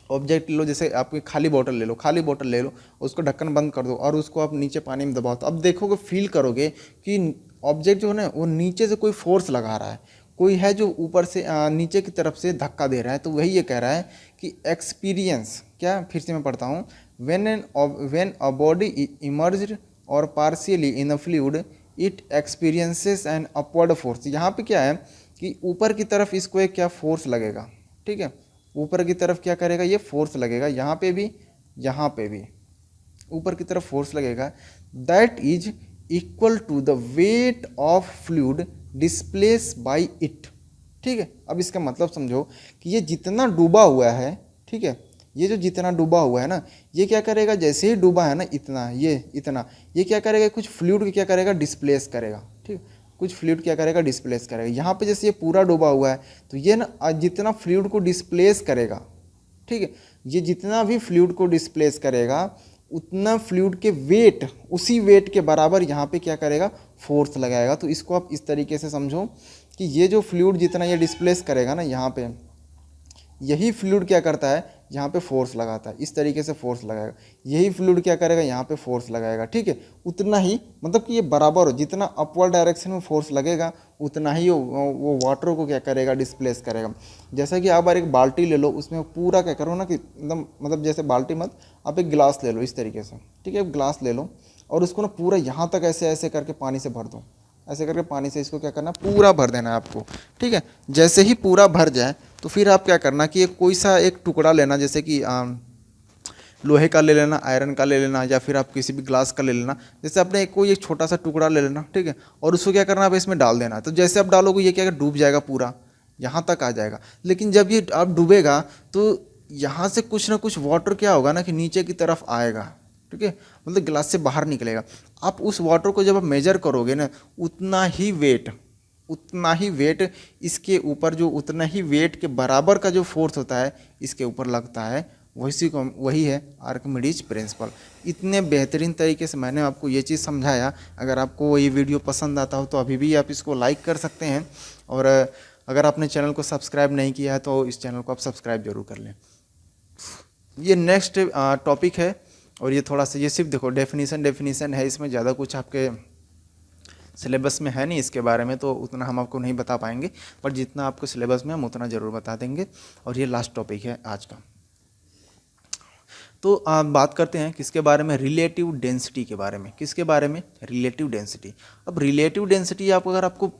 ऑब्जेक्ट लो, जैसे आपकी खाली बोतल ले लो, खाली बोतल ले लो, उसको ढक्कन बंद कर दो और उसको आप नीचे पानी में दबाओ, तो अब देखोगे, फील करोगे कि ऑब्जेक्ट जो है ना वो नीचे से कोई फोर्स लगा रहा है, कोई है जो ऊपर से नीचे की तरफ से धक्का दे रहा है। तो वही ये कह रहा है कि एक्सपीरियंस क्या, फिर से मैं पढ़ता हूँ, when a body emerged और partially in a fluid it experiences an upward force। यहाँ पे क्या है कि ऊपर की तरफ इसको एक क्या फोर्स लगेगा, ठीक है, ऊपर की तरफ क्या करेगा, ये फोर्स लगेगा, यहाँ पे भी, यहाँ पे भी ऊपर की तरफ फोर्स लगेगा, that is equal to the weight of fluid displace by it, ठीक है। अब इसका मतलब समझो कि ये जितना डूबा हुआ है, ठीक है, ये जो जितना डूबा हुआ है ना, ये क्या करेगा, जैसे ही डूबा है ना इतना, ये इतना, ये क्या करेगा, कुछ फ्लूइड क्या करेगा, डिस्प्लेस करेगा, ठीक, कुछ फ्लूइड क्या करेगा, डिस्प्लेस करेगा। यहाँ पे जैसे ये पूरा डूबा हुआ है तो ये ना जितना फ्लूइड को डिस्प्लेस करेगा, ठीक है, ये जितना भी फ्लूइड को डिस्प्लेस करेगा उतना फ्लूइड के वेट, उसी वेट के बराबर यहाँ पे क्या करेगा, फोर्स लगाएगा। तो इसको आप इस तरीके से समझो कि ये जो फ्लूइड जितना ये डिस्प्लेस करेगा ना यहाँ पे, यही फ्लूइड क्या करता है, यहाँ पे फोर्स लगाता है, इस तरीके से फोर्स लगाएगा, यही फ्लूइड क्या करेगा, यहाँ पे फोर्स लगाएगा, ठीक है। उतना ही मतलब कि ये बराबर हो, जितना अपवर्ड डायरेक्शन में फोर्स लगेगा उतना ही वो वाटर को क्या करेगा, डिस्प्लेस करेगा। जैसा कि आप एक बाल्टी ले लो, उसमें पूरा क्या करो ना कि एकदम, मतलब जैसे बाल्टी मत, आप एक गिलास ले लो इस तरीके से, ठीक है, गिलास ले लो और उसको ना पूरा यहाँ तक ऐसे ऐसे करके पानी से भर दो, ऐसे करके पानी से इसको क्या करना, पूरा भर देना है आपको, ठीक है। जैसे ही पूरा भर जाए तो फिर आप क्या करना कि कोई सा एक टुकड़ा लेना, जैसे कि लोहे का ले लेना, आयरन का ले लेना, या फिर आप किसी भी ग्लास का ले लेना, जैसे आपने कोई एक छोटा सा टुकड़ा ले लेना, ठीक है, और उसको क्या करना, आप इसमें डाल देना। तो जैसे आप डालोगे ये क्या डूब जाएगा, पूरा यहाँ तक आ जाएगा। लेकिन जब ये आप डूबेगा तो यहाँ से कुछ ना कुछ वाटर क्या होगा ना कि नीचे की तरफ आएगा, ठीक है, मतलब गिलास से बाहर निकलेगा। आप उस वाटर को जब आप मेजर करोगे ना, उतना ही वेट इसके ऊपर, जो उतना ही वेट के बराबर का जो फोर्स होता है इसके ऊपर लगता है, वही है आर्किमिडीज प्रिंसिपल। इतने बेहतरीन तरीके से मैंने आपको ये चीज़ समझाया। अगर आपको ये वीडियो पसंद आता हो तो अभी भी आप इसको लाइक कर सकते हैं, और अगर आपने चैनल को सब्सक्राइब नहीं किया है तो इस चैनल को आप सब्सक्राइब जरूर कर लें। ये नेक्स्ट टॉपिक है, और ये थोड़ा सा, ये सिर्फ देखो डेफिनीसन है, इसमें ज़्यादा कुछ आपके सिलेबस में है नहीं इसके बारे में, तो उतना हम आपको नहीं बता पाएंगे, पर जितना आपको सिलेबस में हम उतना ज़रूर बता देंगे। और ये लास्ट टॉपिक है आज का। तो आप बात करते हैं किसके बारे में, रिलेटिव डेंसिटी के बारे में। किसके बारे में, रिलेटिव डेंसिटी। अब रिलेटिव डेंसिटी अगर आपको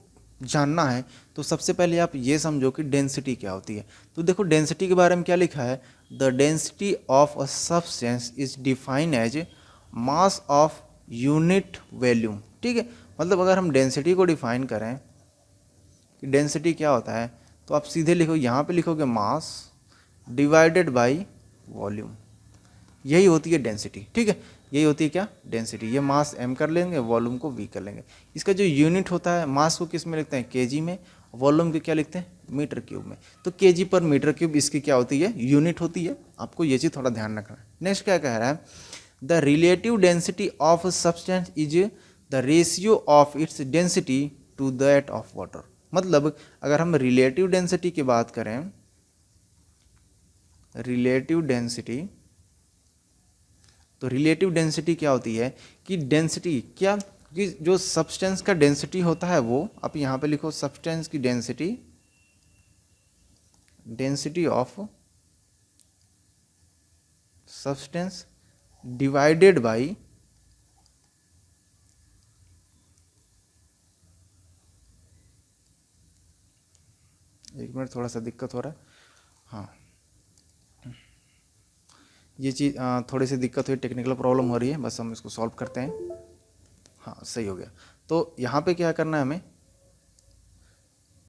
जानना है तो सबसे पहले आप ये समझो कि डेंसिटी क्या होती है। तो देखो डेंसिटी के बारे में क्या लिखा है, the density of a substance is defined as mass of unit volume, ठीक है। मतलब अगर हम डेंसिटी को डिफाइन करें कि डेंसिटी क्या होता है, तो आप सीधे लिखो, यहाँ पे लिखोगे मास डिवाइडेड बाय वॉल्यूम। यही होती है डेंसिटी, ठीक है, यही होती है क्या, डेंसिटी। ये मास m कर लेंगे, वॉल्यूम को v कर लेंगे। इसका जो यूनिट होता है, मास को किस में लिखते हैं, केजी में, वॉल्यूम को क्या लिखते हैं, मीटर क्यूब में। तो केजी पर मीटर क्यूब इसकी क्या होती है, यूनिट होती है। आपको ये चीज़ थोड़ा ध्यान रखना है। नेक्स्ट क्या कह रहा है, the relative density of substance is the ratio of its density to that of water. मतलब अगर हम रिलेटिव डेंसिटी की बात करें, रिलेटिव डेंसिटी, तो रिलेटिव डेंसिटी क्या होती है कि डेंसिटी क्या, कि जो सब्सटेंस का डेंसिटी होता है वो, आप यहाँ पे लिखो सब्सटेंस की density, density of substance divided by एक मिनट, थोड़ा सा दिक्कत हो रहा है। हाँ, ये चीज़ थोड़ी सी दिक्कत हुई, टेक्निकल प्रॉब्लम हो रही है, बस हम इसको सॉल्व करते हैं। हाँ, सही हो गया। तो यहाँ पे क्या करना है हमें,